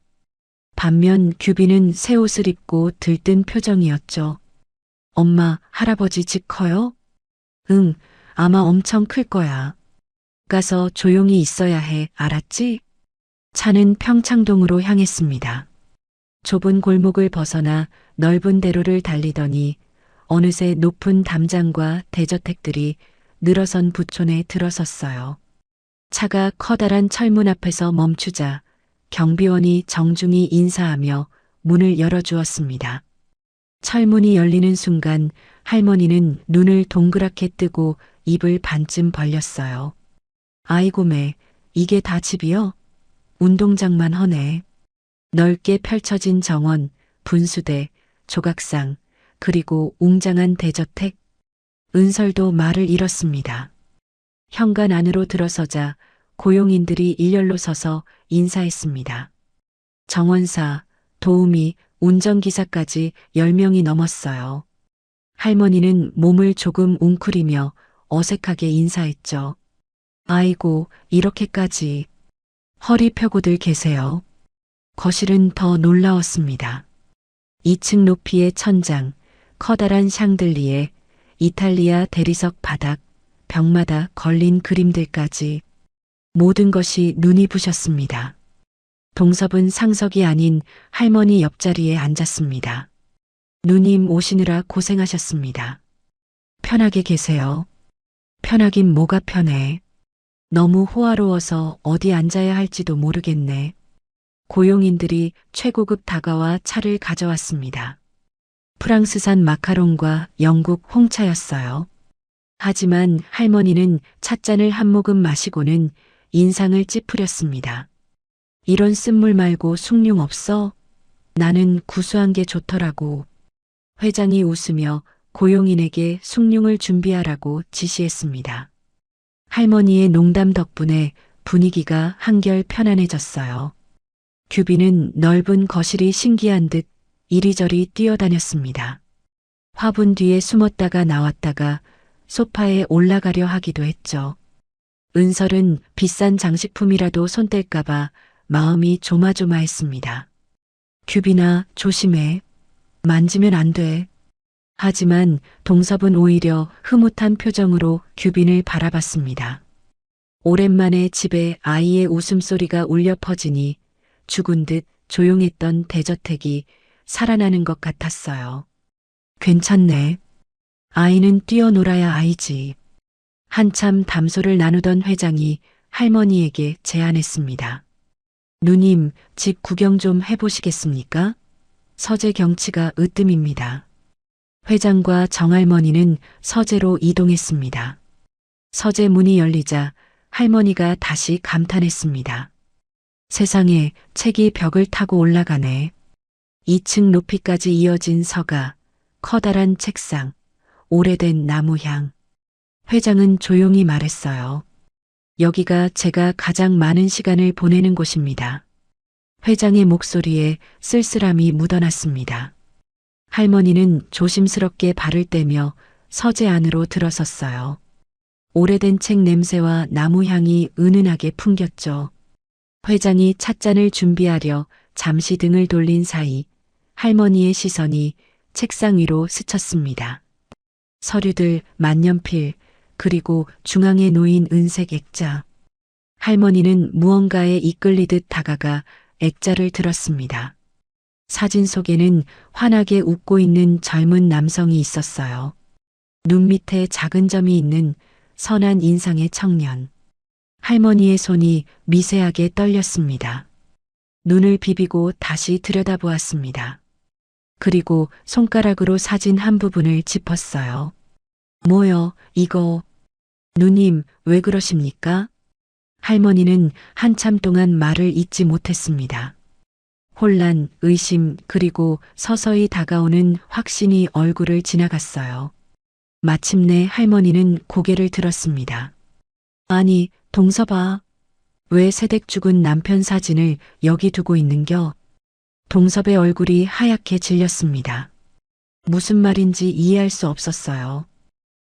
반면 규빈은 새 옷을 입고 들뜬 표정이었죠. 엄마, 할아버지 집 커요? 응, 아마 엄청 클 거야. 가서 조용히 있어야 해, 알았지? 차는 평창동으로 향했습니다. 좁은 골목을 벗어나 넓은 대로를 달리더니 어느새 높은 담장과 대저택들이 늘어선 부촌에 들어섰어요. 차가 커다란 철문 앞에서 멈추자 경비원이 정중히 인사하며 문을 열어주었습니다. 철문이 열리는 순간 할머니는 눈을 동그랗게 뜨고 입을 반쯤 벌렸어요. 아이고 매, 이게 다 집이요? 운동장만 허네. 넓게 펼쳐진 정원, 분수대, 조각상, 그리고 웅장한 대저택. 은설도 말을 잃었습니다. 현관 안으로 들어서자 고용인들이 일렬로 서서 인사했습니다. 정원사, 도우미, 운전기사까지 10명이 넘었어요. 할머니는 몸을 조금 웅크리며 어색하게 인사했죠. 아이고, 이렇게까지. 허리 펴고들 계세요. 거실은 더 놀라웠습니다. 2층 높이의 천장, 커다란 샹들리에, 이탈리아 대리석 바닥, 벽마다 걸린 그림들까지 모든 것이 눈이 부셨습니다. 동섭은 상석이 아닌 할머니 옆자리에 앉았습니다. 누님 오시느라 고생하셨습니다. 편하게 계세요. 편하긴 뭐가 편해. 너무 호화로워서 어디 앉아야 할지도 모르겠네. 고용인들이 최고급 다과와 차를 가져왔습니다. 프랑스산 마카롱과 영국 홍차였어요. 하지만 할머니는 찻잔을 한 모금 마시고는 인상을 찌푸렸습니다. 이런 쓴물 말고 숭늉 없어? 나는 구수한 게 좋더라고. 회장이 웃으며 고용인에게 숭늉을 준비하라고 지시했습니다. 할머니의 농담 덕분에 분위기가 한결 편안해졌어요. 규빈은 넓은 거실이 신기한 듯 이리저리 뛰어다녔습니다. 화분 뒤에 숨었다가 나왔다가 소파에 올라가려 하기도 했죠. 은설은 비싼 장식품이라도 손 뗄까봐 마음이 조마조마했습니다. 규빈아, 조심해. 만지면 안 돼. 하지만 동섭은 오히려 흐뭇한 표정으로 규빈을 바라봤습니다. 오랜만에 집에 아이의 웃음소리가 울려 퍼지니 죽은 듯 조용했던 대저택이 살아나는 것 같았어요. 괜찮네. 아이는 뛰어놀아야 아이지. 한참 담소를 나누던 회장이 할머니에게 제안했습니다. 누님, 집 구경 좀 해보시겠습니까? 서재 경치가 으뜸입니다. 회장과 정할머니는 서재로 이동했습니다. 서재 문이 열리자 할머니가 다시 감탄했습니다. 세상에, 책이 벽을 타고 올라가네. 2층 높이까지 이어진 서가, 커다란 책상, 오래된 나무향. 회장은 조용히 말했어요. 여기가 제가 가장 많은 시간을 보내는 곳입니다. 회장의 목소리에 쓸쓸함이 묻어났습니다. 할머니는 조심스럽게 발을 떼며 서재 안으로 들어섰어요. 오래된 책 냄새와 나무 향이 은은하게 풍겼죠. 회장이 찻잔을 준비하려 잠시 등을 돌린 사이 할머니의 시선이 책상 위로 스쳤습니다. 서류들, 만년필, 그리고 중앙에 놓인 은색 액자. 할머니는 무언가에 이끌리듯 다가가 액자를 들었습니다. 사진 속에는 환하게 웃고 있는 젊은 남성이 있었어요. 눈 밑에 작은 점이 있는 선한 인상의 청년. 할머니의 손이 미세하게 떨렸습니다. 눈을 비비고 다시 들여다보았습니다. 그리고 손가락으로 사진 한 부분을 짚었어요. 뭐요, 이거? 누님, 왜 그러십니까? 할머니는 한참 동안 말을 잇지 못했습니다. 혼란, 의심, 그리고 서서히 다가오는 확신이 얼굴을 지나갔어요. 마침내 할머니는 고개를 들었습니다. 아니, 동섭아. 왜 새댁 죽은 남편 사진을 여기 두고 있는겨? 동섭의 얼굴이 하얗게 질렸습니다. 무슨 말인지 이해할 수 없었어요.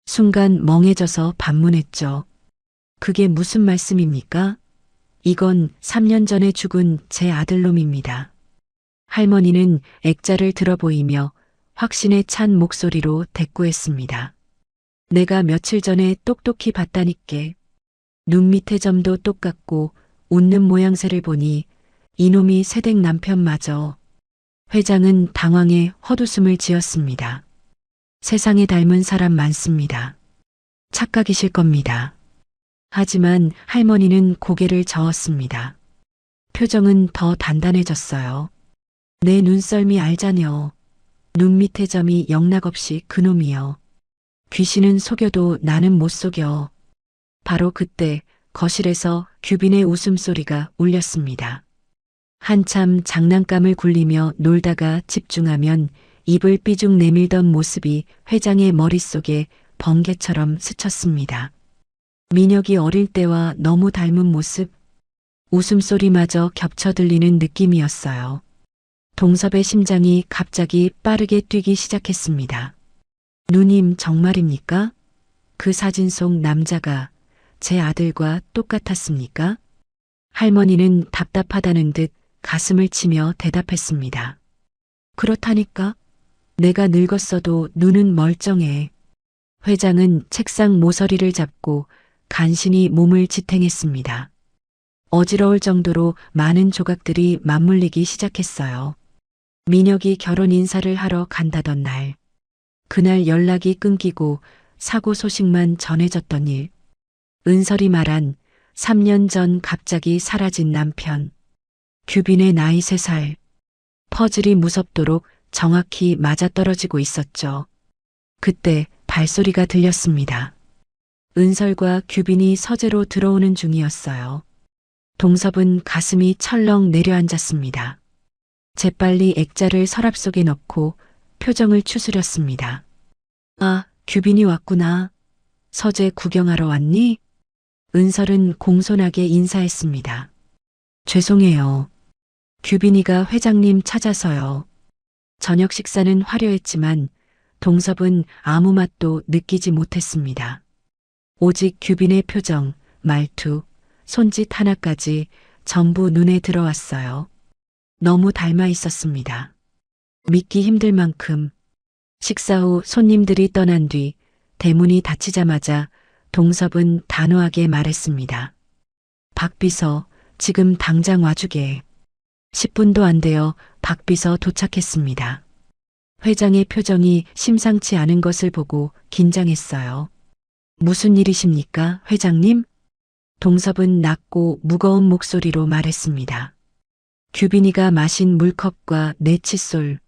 순간 멍해져서 반문했죠. 그게 무슨 말씀입니까? 이건 3년 전에 죽은 제 아들놈입니다. 할머니는 액자를 들어 보이며 확신에 찬 목소리로 대꾸했습니다. 내가 며칠 전에 똑똑히 봤다니께. 눈 밑의 점도 똑같고 웃는 모양새를 보니 이놈이 새댁 남편마저. 회장은 당황해 헛웃음을 지었습니다. 세상에 닮은 사람 많습니다. 착각이실 겁니다. 하지만 할머니는 고개를 저었습니다. 표정은 더 단단해졌어요. 내 눈썰미 알자녀. 눈 밑의 점이 영락없이 그놈이여. 귀신은 속여도 나는 못 속여. 바로 그때 거실에서 규빈의 웃음소리가 울렸습니다. 한참 장난감을 굴리며 놀다가 집중하면 입을 삐죽 내밀던 모습이 회장의 머릿속에 번개처럼 스쳤습니다. 민혁이 어릴 때와 너무 닮은 모습, 웃음소리마저 겹쳐 들리는 느낌이었어요. 동섭의 심장이 갑자기 빠르게 뛰기 시작했습니다. 누님, 정말입니까? 그 사진 속 남자가 제 아들과 똑같았습니까? 할머니는 답답하다는 듯 가슴을 치며 대답했습니다. 그렇다니까? 내가 늙었어도 눈은 멀쩡해. 회장은 책상 모서리를 잡고 간신히 몸을 지탱했습니다. 어지러울 정도로 많은 조각들이 맞물리기 시작했어요. 민혁이 결혼 인사를 하러 간다던 날. 그날 연락이 끊기고 사고 소식만 전해졌던 일. 은설이 말한 3년 전 갑자기 사라진 남편. 규빈의 나이 3살. 퍼즐이 무섭도록 정확히 맞아떨어지고 있었죠. 그때 발소리가 들렸습니다. 은설과 규빈이 서재로 들어오는 중이었어요. 동섭은 가슴이 철렁 내려앉았습니다. 재빨리 액자를 서랍 속에 넣고 표정을 추스렸습니다. 아, 규빈이 왔구나. 서재 구경하러 왔니? 은설은 공손하게 인사했습니다. 죄송해요. 규빈이가 회장님 찾아서요. 저녁 식사는 화려했지만 동섭은 아무 맛도 느끼지 못했습니다. 오직 규빈의 표정, 말투, 손짓 하나까지 전부 눈에 들어왔어요. 너무 닮아 있었습니다. 믿기 힘들 만큼. 식사 후 손님들이 떠난 뒤 대문이 닫히자마자 동섭은 단호하게 말했습니다. 박 비서, 지금 당장 와주게. 10분도 안 되어 박 비서 도착했습니다. 회장의 표정이 심상치 않은 것을 보고 긴장했어요. 무슨 일이십니까, 회장님? 동섭은 낮고 무거운 목소리로 말했습니다. 규빈이가 마신 물컵과 내 칫솔,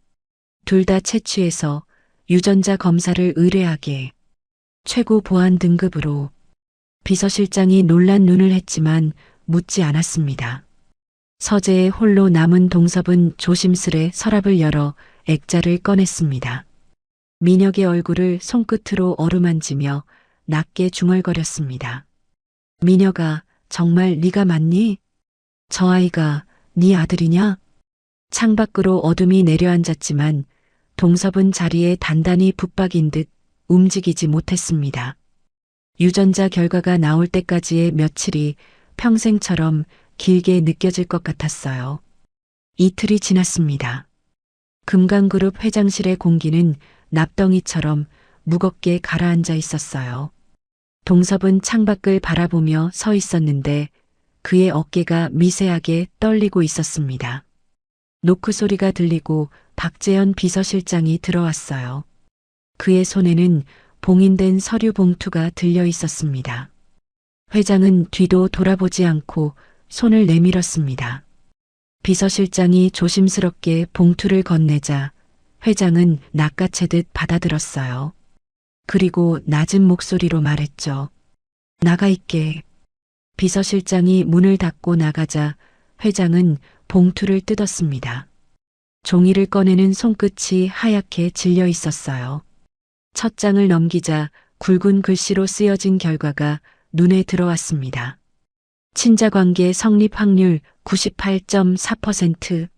둘 다 채취해서 유전자 검사를 의뢰하게. 최고 보안 등급으로. 비서실장이 놀란 눈을 했지만 묻지 않았습니다. 서재에 홀로 남은 동섭은 조심스레 서랍을 열어 액자를 꺼냈습니다. 민혁의 얼굴을 손끝으로 어루만지며 낮게 중얼거렸습니다. 민혁아, 정말 네가 맞니? 저 아이가 네 아들이냐? 창밖으로 어둠이 내려앉았지만 동섭은 자리에 단단히 붙박인 듯 움직이지 못했습니다. 유전자 결과가 나올 때까지의 며칠이 평생처럼 길게 느껴질 것 같았어요. 이틀이 지났습니다. 금강그룹 회장실의 공기는 납덩이처럼 무겁게 가라앉아 있었어요. 동섭은 창밖을 바라보며 서 있었는데 그의 어깨가 미세하게 떨리고 있었습니다. 노크 소리가 들리고 박재현 비서실장이 들어왔어요. 그의 손에는 봉인된 서류 봉투가 들려 있었습니다. 회장은 뒤도 돌아보지 않고 손을 내밀었습니다. 비서실장이 조심스럽게 봉투를 건네자 회장은 낚아채듯 받아들었어요. 그리고 낮은 목소리로 말했죠. 나가 있게. 비서실장이 문을 닫고 나가자 회장은 봉투를 뜯었습니다. 종이를 꺼내는 손끝이 하얗게 질려 있었어요. 첫 장을 넘기자 굵은 글씨로 쓰여진 결과가 눈에 들어왔습니다. 친자관계 성립 확률 98.4%.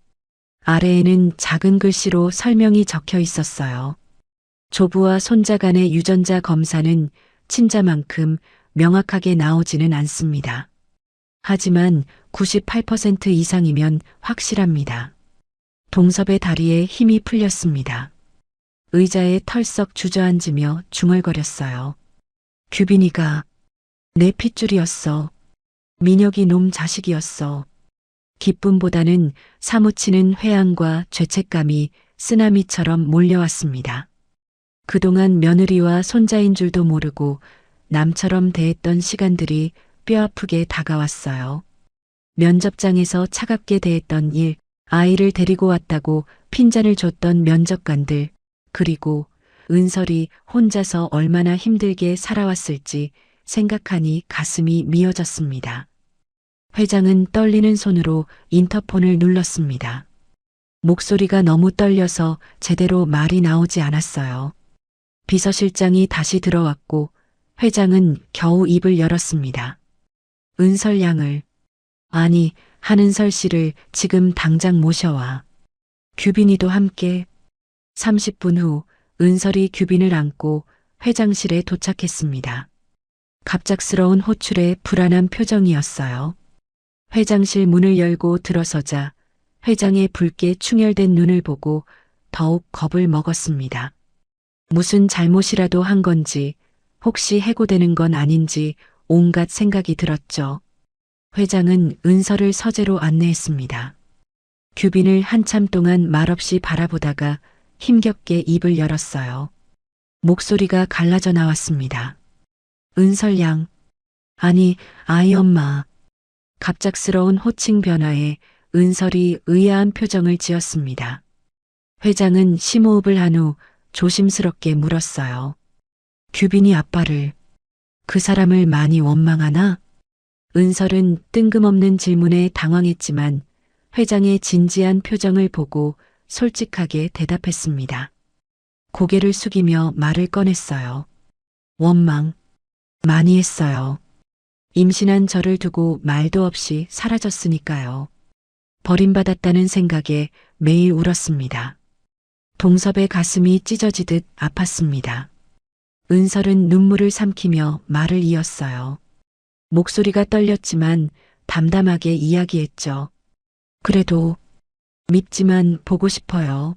아래에는 작은 글씨로 설명이 적혀 있었어요. 조부와 손자 간의 유전자 검사는 친자만큼 명확하게 나오지는 않습니다. 하지만 98% 이상이면 확실합니다. 동섭의 다리에 힘이 풀렸습니다. 의자에 털썩 주저앉으며 중얼거렸어요. 규빈이가 내 핏줄이었어. 민혁이 놈 자식이었어. 기쁨보다는 사무치는 회한과 죄책감이 쓰나미처럼 몰려왔습니다. 그동안 며느리와 손자인 줄도 모르고 남처럼 대했던 시간들이 뼈아프게 다가왔어요. 면접장에서 차갑게 대했던 일, 아이를 데리고 왔다고 핀잔을 줬던 면접관들, 그리고 은설이 혼자서 얼마나 힘들게 살아왔을지 생각하니 가슴이 미어졌습니다. 회장은 떨리는 손으로 인터폰을 눌렀습니다. 목소리가 너무 떨려서 제대로 말이 나오지 않았어요. 비서실장이 다시 들어왔고 회장은 겨우 입을 열었습니다. 은설 양을, 아니 한은설 씨를 지금 당장 모셔와. 규빈이도 함께. 30분 후 은설이 규빈을 안고 회장실에 도착했습니다. 갑작스러운 호출에 불안한 표정이었어요. 회장실 문을 열고 들어서자 회장의 붉게 충혈된 눈을 보고 더욱 겁을 먹었습니다. 무슨 잘못이라도 한 건지, 혹시 해고되는 건 아닌지 온갖 생각이 들었죠. 회장은 은설을 서재로 안내했습니다. 규빈을 한참 동안 말없이 바라보다가 힘겹게 입을 열었어요. 목소리가 갈라져 나왔습니다. 은설 양. 아니, 아이 엄마. 갑작스러운 호칭 변화에 은설이 의아한 표정을 지었습니다. 회장은 심호흡을 한 후 조심스럽게 물었어요. 규빈이 아빠를, 그 사람을 많이 원망하나? 은설은 뜬금없는 질문에 당황했지만 회장의 진지한 표정을 보고 솔직하게 대답했습니다. 고개를 숙이며 말을 꺼냈어요. 원망, 많이 했어요. 임신한 저를 두고 말도 없이 사라졌으니까요. 버림받았다는 생각에 매일 울었습니다. 동섭의 가슴이 찢어지듯 아팠습니다. 은설은 눈물을 삼키며 말을 이었어요. 목소리가 떨렸지만 담담하게 이야기했죠. 그래도 밉지만 보고 싶어요.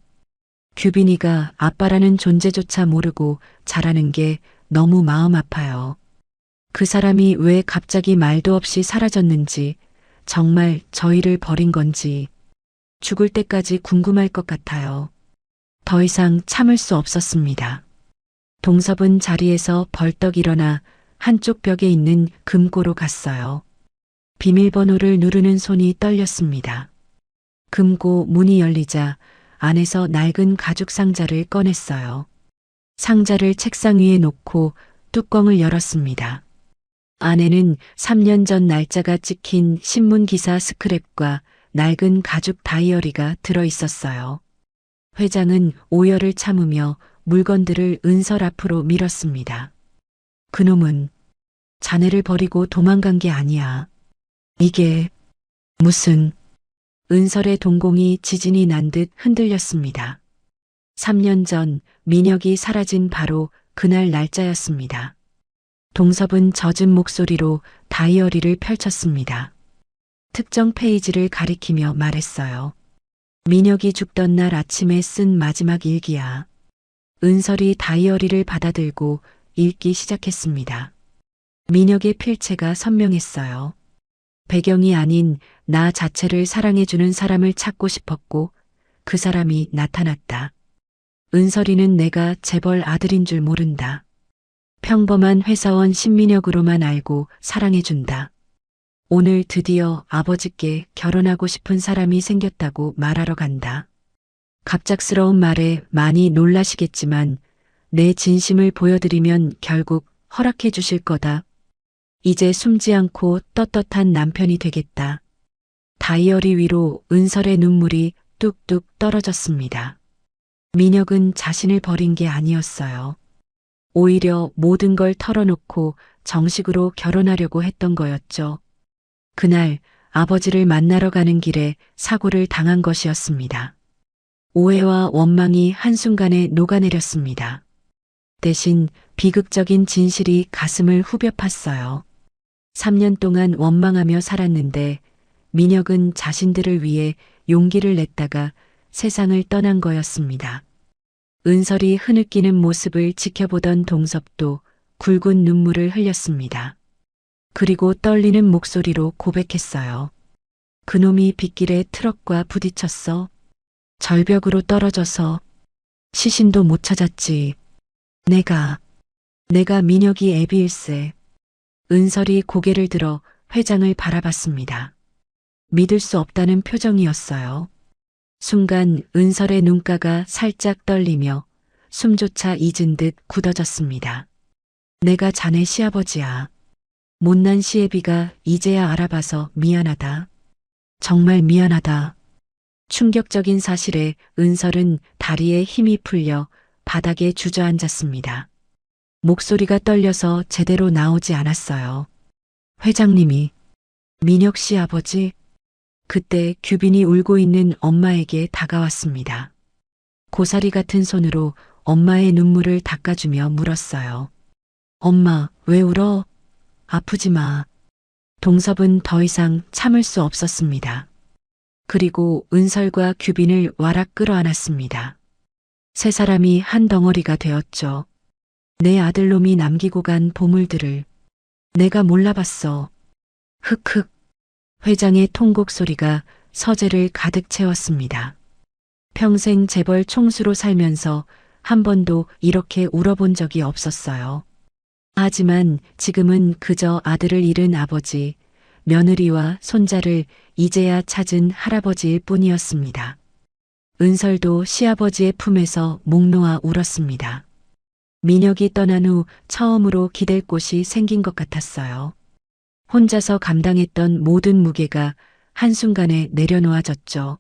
규빈이가 아빠라는 존재조차 모르고 자라는 게 너무 마음 아파요. 그 사람이 왜 갑자기 말도 없이 사라졌는지, 정말 저희를 버린 건지 죽을 때까지 궁금할 것 같아요. 더 이상 참을 수 없었습니다. 동섭은 자리에서 벌떡 일어나 한쪽 벽에 있는 금고로 갔어요. 비밀번호를 누르는 손이 떨렸습니다. 금고 문이 열리자 안에서 낡은 가죽 상자를 꺼냈어요. 상자를 책상 위에 놓고 뚜껑을 열었습니다. 안에는 3년 전 날짜가 찍힌 신문기사 스크랩과 낡은 가죽 다이어리가 들어 있었어요. 회장은 오열을 참으며 물건들을 은설 앞으로 밀었습니다. 그놈은 자네를 버리고 도망간 게 아니야. 이게 무슨... 은설의 동공이 지진이 난 듯 흔들렸습니다. 3년 전 민혁이 사라진 바로 그날 날짜였습니다. 동섭은 젖은 목소리로 다이어리를 펼쳤습니다. 특정 페이지를 가리키며 말했어요. 민혁이 죽던 날 아침에 쓴 마지막 일기야. 은설이 다이어리를 받아들고 읽기 시작했습니다. 민혁의 필체가 선명했어요. 배경이 아닌 나 자체를 사랑해주는 사람을 찾고 싶었고 그 사람이 나타났다. 은설이는 내가 재벌 아들인 줄 모른다. 평범한 회사원 신민혁으로만 알고 사랑해준다. 오늘 드디어 아버지께 결혼하고 싶은 사람이 생겼다고 말하러 간다. 갑작스러운 말에 많이 놀라시겠지만 내 진심을 보여드리면 결국 허락해 주실 거다. 이제 숨지 않고 떳떳한 남편이 되겠다. 다이어리 위로 은설의 눈물이 뚝뚝 떨어졌습니다. 민혁은 자신을 버린 게 아니었어요. 오히려 모든 걸 털어놓고 정식으로 결혼하려고 했던 거였죠. 그날 아버지를 만나러 가는 길에 사고를 당한 것이었습니다. 오해와 원망이 한순간에 녹아내렸습니다. 대신 비극적인 진실이 가슴을 후벼 팠어요. 3년 동안 원망하며 살았는데 민혁은 자신들을 위해 용기를 냈다가 세상을 떠난 거였습니다. 은설이 흐느끼는 모습을 지켜보던 동섭도 굵은 눈물을 흘렸습니다. 그리고 떨리는 목소리로 고백했어요. 그놈이 빗길에 트럭과 부딪혔어. 절벽으로 떨어져서 시신도 못 찾았지. 내가 민혁이 애비일세. 은설이 고개를 들어 회장을 바라봤습니다. 믿을 수 없다는 표정이었어요. 순간 은설의 눈가가 살짝 떨리며 숨조차 잊은 듯 굳어졌습니다. 내가 자네 시아버지야. 못난 시애비가 이제야 알아봐서 미안하다. 정말 미안하다. 충격적인 사실에 은설은 다리에 힘이 풀려 바닥에 주저앉았습니다. 목소리가 떨려서 제대로 나오지 않았어요. 회장님이 민혁 씨 아버지? 그때 규빈이 울고 있는 엄마에게 다가왔습니다. 고사리 같은 손으로 엄마의 눈물을 닦아주며 물었어요. 엄마, 왜 울어? 아프지 마. 동섭은 더 이상 참을 수 없었습니다. 그리고 은설과 규빈을 와락 끌어안았습니다. 세 사람이 한 덩어리가 되었죠. 내 아들놈이 남기고 간 보물들을 내가 몰라봤어. 흑흑. 회장의 통곡 소리가 서재를 가득 채웠습니다. 평생 재벌 총수로 살면서 한 번도 이렇게 울어본 적이 없었어요. 하지만 지금은 그저 아들을 잃은 아버지, 며느리와 손자를 이제야 찾은 할아버지일 뿐이었습니다. 은설도 시아버지의 품에서 목 놓아 울었습니다. 민혁이 떠난 후 처음으로 기댈 곳이 생긴 것 같았어요. 혼자서 감당했던 모든 무게가 한순간에 내려놓아졌죠.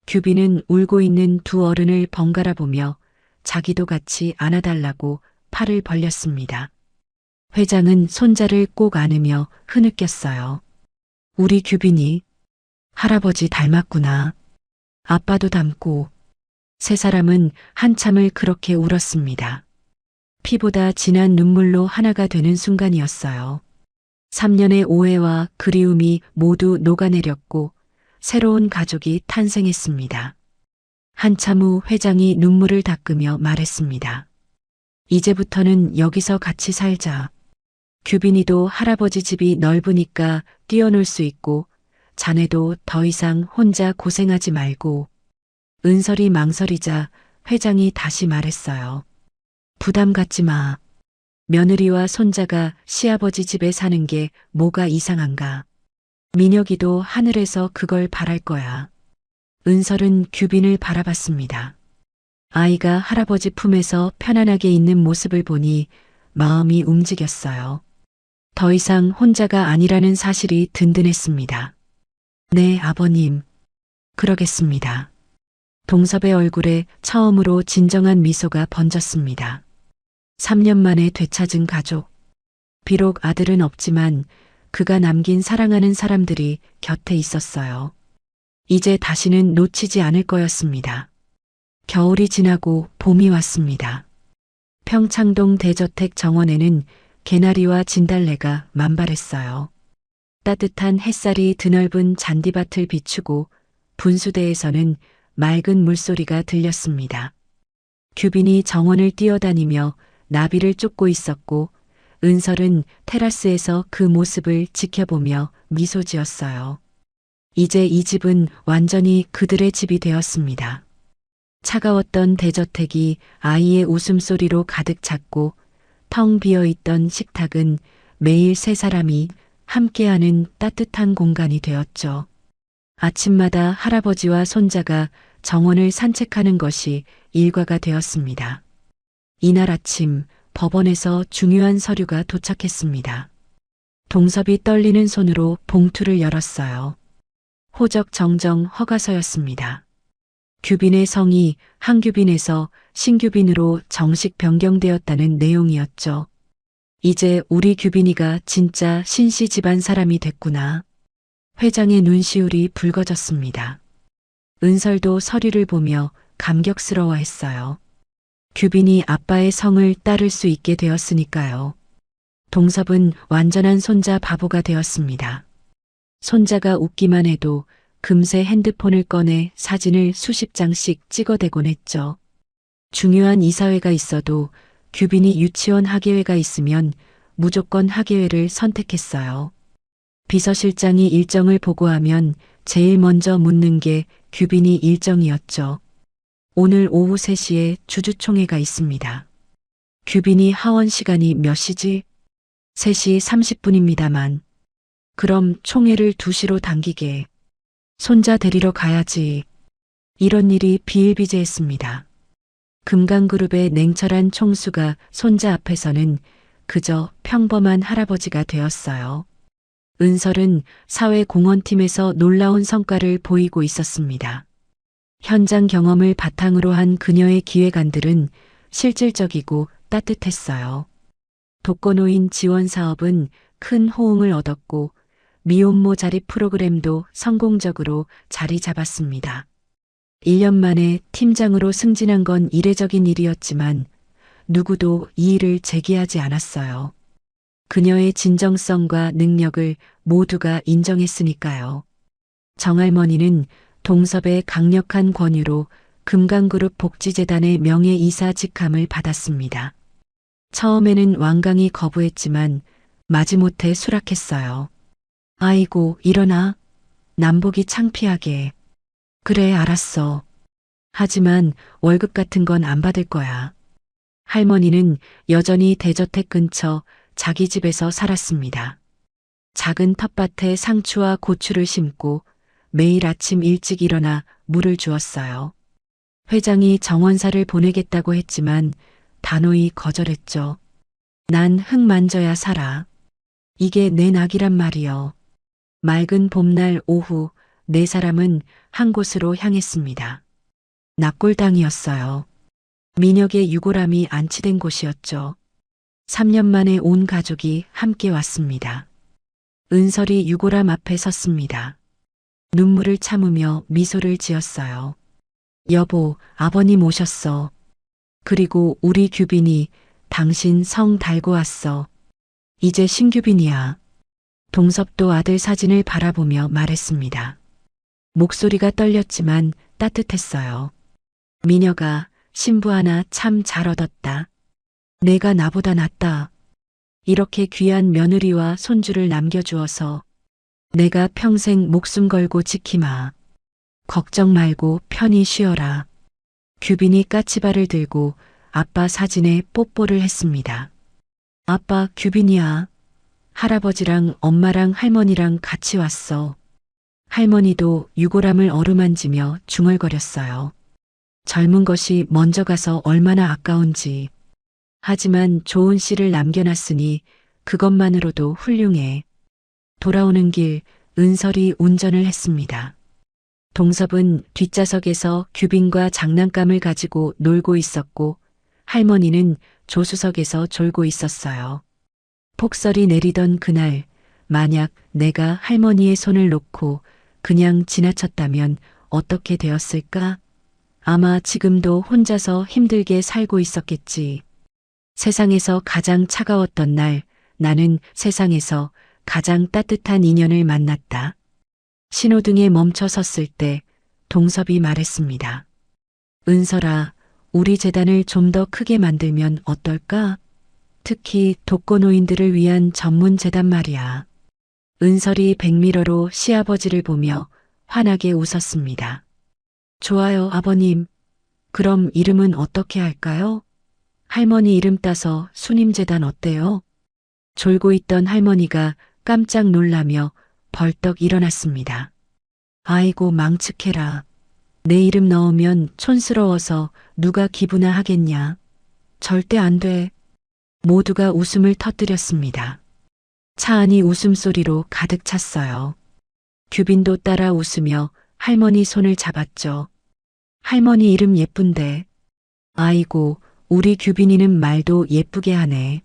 규빈은 울고 있는 두 어른을 번갈아 보며 자기도 같이 안아달라고 팔을 벌렸습니다. 회장은 손자를 꼭 안으며 흐느꼈어요. 우리 규빈이 할아버지 닮았구나. 아빠도 닮고. 세 사람은 한참을 그렇게 울었습니다. 피보다 진한 눈물로 하나가 되는 순간이었어요. 3년의 오해와 그리움이 모두 녹아내렸고 새로운 가족이 탄생했습니다. 한참 후 회장이 눈물을 닦으며 말했습니다. 이제부터는 여기서 같이 살자. 규빈이도 할아버지 집이 넓으니까 뛰어놀 수 있고 자네도 더 이상 혼자 고생하지 말고. 은설이 망설이자 회장이 다시 말했어요. 부담 갖지 마. 며느리와 손자가 시아버지 집에 사는 게 뭐가 이상한가. 민혁이도 하늘에서 그걸 바랄 거야. 은설은 규빈을 바라봤습니다. 아이가 할아버지 품에서 편안하게 있는 모습을 보니 마음이 움직였어요. 더 이상 혼자가 아니라는 사실이 든든했습니다. 네, 아버님. 그러겠습니다. 동섭의 얼굴에 처음으로 진정한 미소가 번졌습니다. 3년 만에 되찾은 가족. 비록 아들은 없지만 그가 남긴 사랑하는 사람들이 곁에 있었어요. 이제 다시는 놓치지 않을 거였습니다. 겨울이 지나고 봄이 왔습니다. 평창동 대저택 정원에는 개나리와 진달래가 만발했어요. 따뜻한 햇살이 드넓은 잔디밭을 비추고 분수대에서는 맑은 물소리가 들렸습니다. 규빈이 정원을 뛰어다니며 나비를 쫓고 있었고 은설은 테라스에서 그 모습을 지켜보며 미소 지었어요. 이제 이 집은 완전히 그들의 집이 되었습니다. 차가웠던 대저택이 아이의 웃음소리로 가득 찼고 텅 비어있던 식탁은 매일 세 사람이 함께하는 따뜻한 공간이 되었죠. 아침마다 할아버지와 손자가 정원을 산책하는 것이 일과가 되었습니다. 이날 아침 법원에서 중요한 서류가 도착했습니다. 동섭이 떨리는 손으로 봉투를 열었어요. 호적 정정 허가서였습니다. 규빈의 성이 한규빈에서 신규빈으로 정식 변경되었다는 내용이었죠. 이제 우리 규빈이가 진짜 신씨 집안 사람이 됐구나. 회장의 눈시울이 붉어졌습니다. 은설도 서류를 보며 감격스러워했어요. 규빈이 아빠의 성을 따를 수 있게 되었으니까요. 동섭은 완전한 손자 바보가 되었습니다. 손자가 웃기만 해도 금세 핸드폰을 꺼내 사진을 수십 장씩 찍어대곤 했죠. 중요한 이사회가 있어도 규빈이 유치원 학예회가 있으면 무조건 학예회를 선택했어요. 비서실장이 일정을 보고하면 제일 먼저 묻는 게 규빈이 일정이었죠. 오늘 오후 3시에 주주총회가 있습니다. 규빈이 하원 시간이 몇 시지? 3시 30분입니다만. 그럼 총회를 2시로 당기게. 손자 데리러 가야지. 이런 일이 비일비재했습니다. 금강그룹의 냉철한 총수가 손자 앞에서는 그저 평범한 할아버지가 되었어요. 은설은 사회공헌팀에서 놀라운 성과를 보이고 있었습니다. 현장 경험을 바탕으로 한 그녀의 기획안들은 실질적이고 따뜻했어요. 독거노인 지원 사업은 큰 호응을 얻었고 미혼모 자립 프로그램도 성공적으로 자리 잡았습니다. 1년 만에 팀장으로 승진한 건 이례적인 일이었지만 누구도 이 일을 제기하지 않았어요. 그녀의 진정성과 능력을 모두가 인정했으니까요. 정할머니는 동섭의 강력한 권유로 금강그룹 복지재단의 명예이사 직함을 받았습니다. 처음에는 완강히 거부했지만 마지못해 수락했어요. 아이고, 일어나. 남복이 창피하게. 그래, 알았어. 하지만 월급 같은 건 안 받을 거야. 할머니는 여전히 대저택 근처 자기 집에서 살았습니다. 작은 텃밭에 상추와 고추를 심고 매일 아침 일찍 일어나 물을 주었어요. 회장이 정원사를 보내겠다고 했지만 단호히 거절했죠. 난 흙 만져야 살아. 이게 내 낙이란 말이여. 맑은 봄날 오후 4사람은 한 곳으로 향했습니다. 납골당이었어요. 민혁의 유골함이 안치된 곳이었죠. 3년 만에 온 가족이 함께 왔습니다. 은설이 유골함 앞에 섰습니다. 눈물을 참으며 미소를 지었어요. 여보, 아버님 오셨어. 그리고 우리 규빈이 당신 성 달고 왔어. 이제 신규빈이야. 동섭도 아들 사진을 바라보며 말했습니다. 목소리가 떨렸지만 따뜻했어요. 미녀가 신부 하나 참 잘 얻었다. 내가 나보다 낫다. 이렇게 귀한 며느리와 손주를 남겨주어서 내가 평생 목숨 걸고 지키마. 걱정 말고 편히 쉬어라. 규빈이 까치발을 들고 아빠 사진에 뽀뽀를 했습니다. 아빠, 규빈이야. 할아버지랑 엄마랑 할머니랑 같이 왔어. 할머니도 유골함을 어루만지며 중얼거렸어요. 젊은 것이 먼저 가서 얼마나 아까운지. 하지만 좋은 씨를 남겨놨으니 그것만으로도 훌륭해. 돌아오는 길 은설이 운전을 했습니다. 동섭은 뒷좌석에서 규빈과 장난감을 가지고 놀고 있었고 할머니는 조수석에서 졸고 있었어요. 폭설이 내리던 그날, 만약 내가 할머니의 손을 놓고 그냥 지나쳤다면 어떻게 되었을까? 아마 지금도 혼자서 힘들게 살고 있었겠지. 세상에서 가장 차가웠던 날, 나는 세상에서 가장 따뜻한 인연을 만났다. 신호등에 멈춰 섰을 때 동섭이 말했습니다. 은설아, 우리 재단을 좀 더 크게 만들면 어떨까? 특히 독거노인들을 위한 전문 재단 말이야. 은설이 백미러로 시아버지를 보며 환하게 웃었습니다. 좋아요, 아버님. 그럼 이름은 어떻게 할까요? 할머니 이름 따서 수님재단 어때요? 졸고 있던 할머니가 깜짝 놀라며 벌떡 일어났습니다. 아이고 망측해라. 내 이름 넣으면 촌스러워서 누가 기부나 하겠냐. 절대 안 돼. 모두가 웃음을 터뜨렸습니다. 차 안이 웃음소리로 가득 찼어요. 규빈도 따라 웃으며 할머니 손을 잡았죠. 할머니 이름 예쁜데. 아이고, 우리 규빈이는 말도 예쁘게 하네.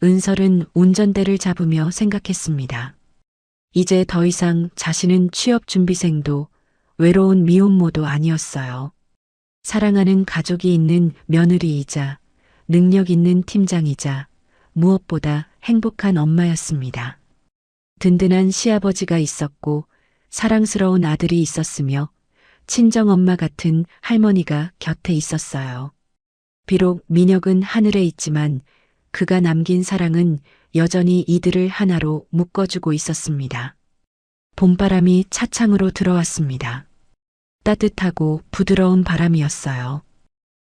은설은 운전대를 잡으며 생각했습니다. 이제 더 이상 자신은 취업준비생도 외로운 미혼모도 아니었어요. 사랑하는 가족이 있는 며느리이자 능력 있는 팀장이자 무엇보다 행복한 엄마였습니다. 든든한 시아버지가 있었고 사랑스러운 아들이 있었으며 친정엄마 같은 할머니가 곁에 있었어요. 비록 민혁은 하늘에 있지만 그가 남긴 사랑은 여전히 이들을 하나로 묶어주고 있었습니다. 봄바람이 차창으로 들어왔습니다. 따뜻하고 부드러운 바람이었어요.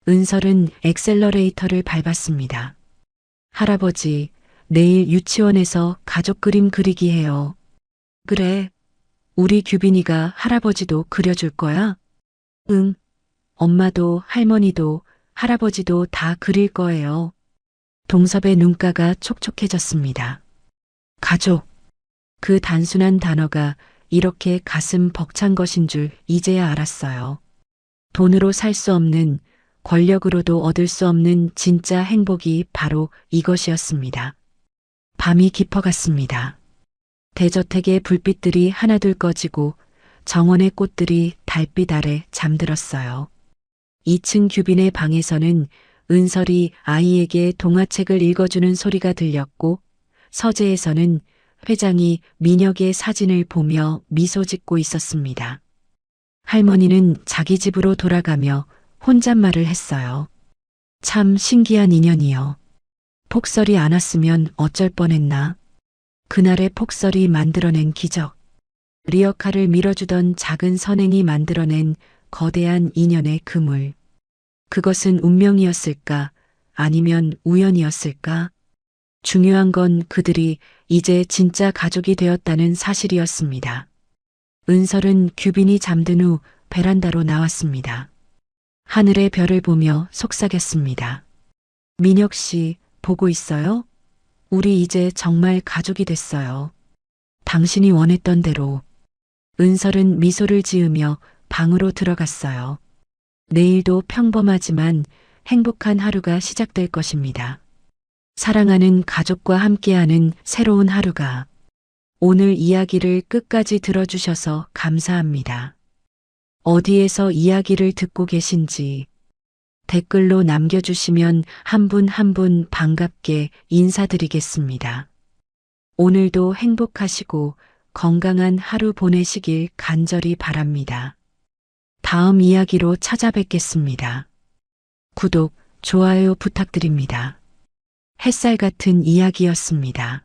은설은 엑셀러레이터를 밟았습니다. 할아버지, 내일 유치원에서 가족 그림 그리기 해요. 그래. 우리 규빈이가 할아버지도 그려줄 거야? 응. 엄마도 할머니도 할아버지도 다 그릴 거예요. 동섭의 눈가가 촉촉해졌습니다. 가족. 그 단순한 단어가 이렇게 가슴 벅찬 것인 줄 이제야 알았어요. 돈으로 살 수 없는, 권력으로도 얻을 수 없는 진짜 행복이 바로 이것이었습니다. 밤이 깊어갔습니다. 대저택의 불빛들이 하나둘 꺼지고 정원의 꽃들이 달빛 아래 잠들었어요. 2층 규빈의 방에서는 은설이 아이에게 동화책을 읽어주는 소리가 들렸고 서재에서는 회장이 민혁의 사진을 보며 미소 짓고 있었습니다. 할머니는 자기 집으로 돌아가며 혼잣말을 했어요. 참 신기한 인연이요. 폭설이 안 왔으면 어쩔 뻔했나. 그날의 폭설이 만들어낸 기적. 리어카를 밀어주던 작은 선행이 만들어낸 거대한 인연의 그물. 그것은 운명이었을까? 아니면 우연이었을까? 중요한 건 그들이 이제 진짜 가족이 되었다는 사실이었습니다. 은설은 규빈이 잠든 후 베란다로 나왔습니다. 하늘의 별을 보며 속삭였습니다. 민혁 씨, 보고 있어요? 우리 이제 정말 가족이 됐어요. 당신이 원했던 대로. 은설은 미소를 지으며 방으로 들어갔어요. 내일도 평범하지만 행복한 하루가 시작될 것입니다. 사랑하는 가족과 함께하는 새로운 하루가. 오늘 이야기를 끝까지 들어주셔서 감사합니다. 어디에서 이야기를 듣고 계신지 댓글로 남겨주시면 한 분 한 분 반갑게 인사드리겠습니다. 오늘도 행복하시고 건강한 하루 보내시길 간절히 바랍니다. 다음 이야기로 찾아뵙겠습니다. 구독, 좋아요 부탁드립니다. 햇살 같은 이야기였습니다.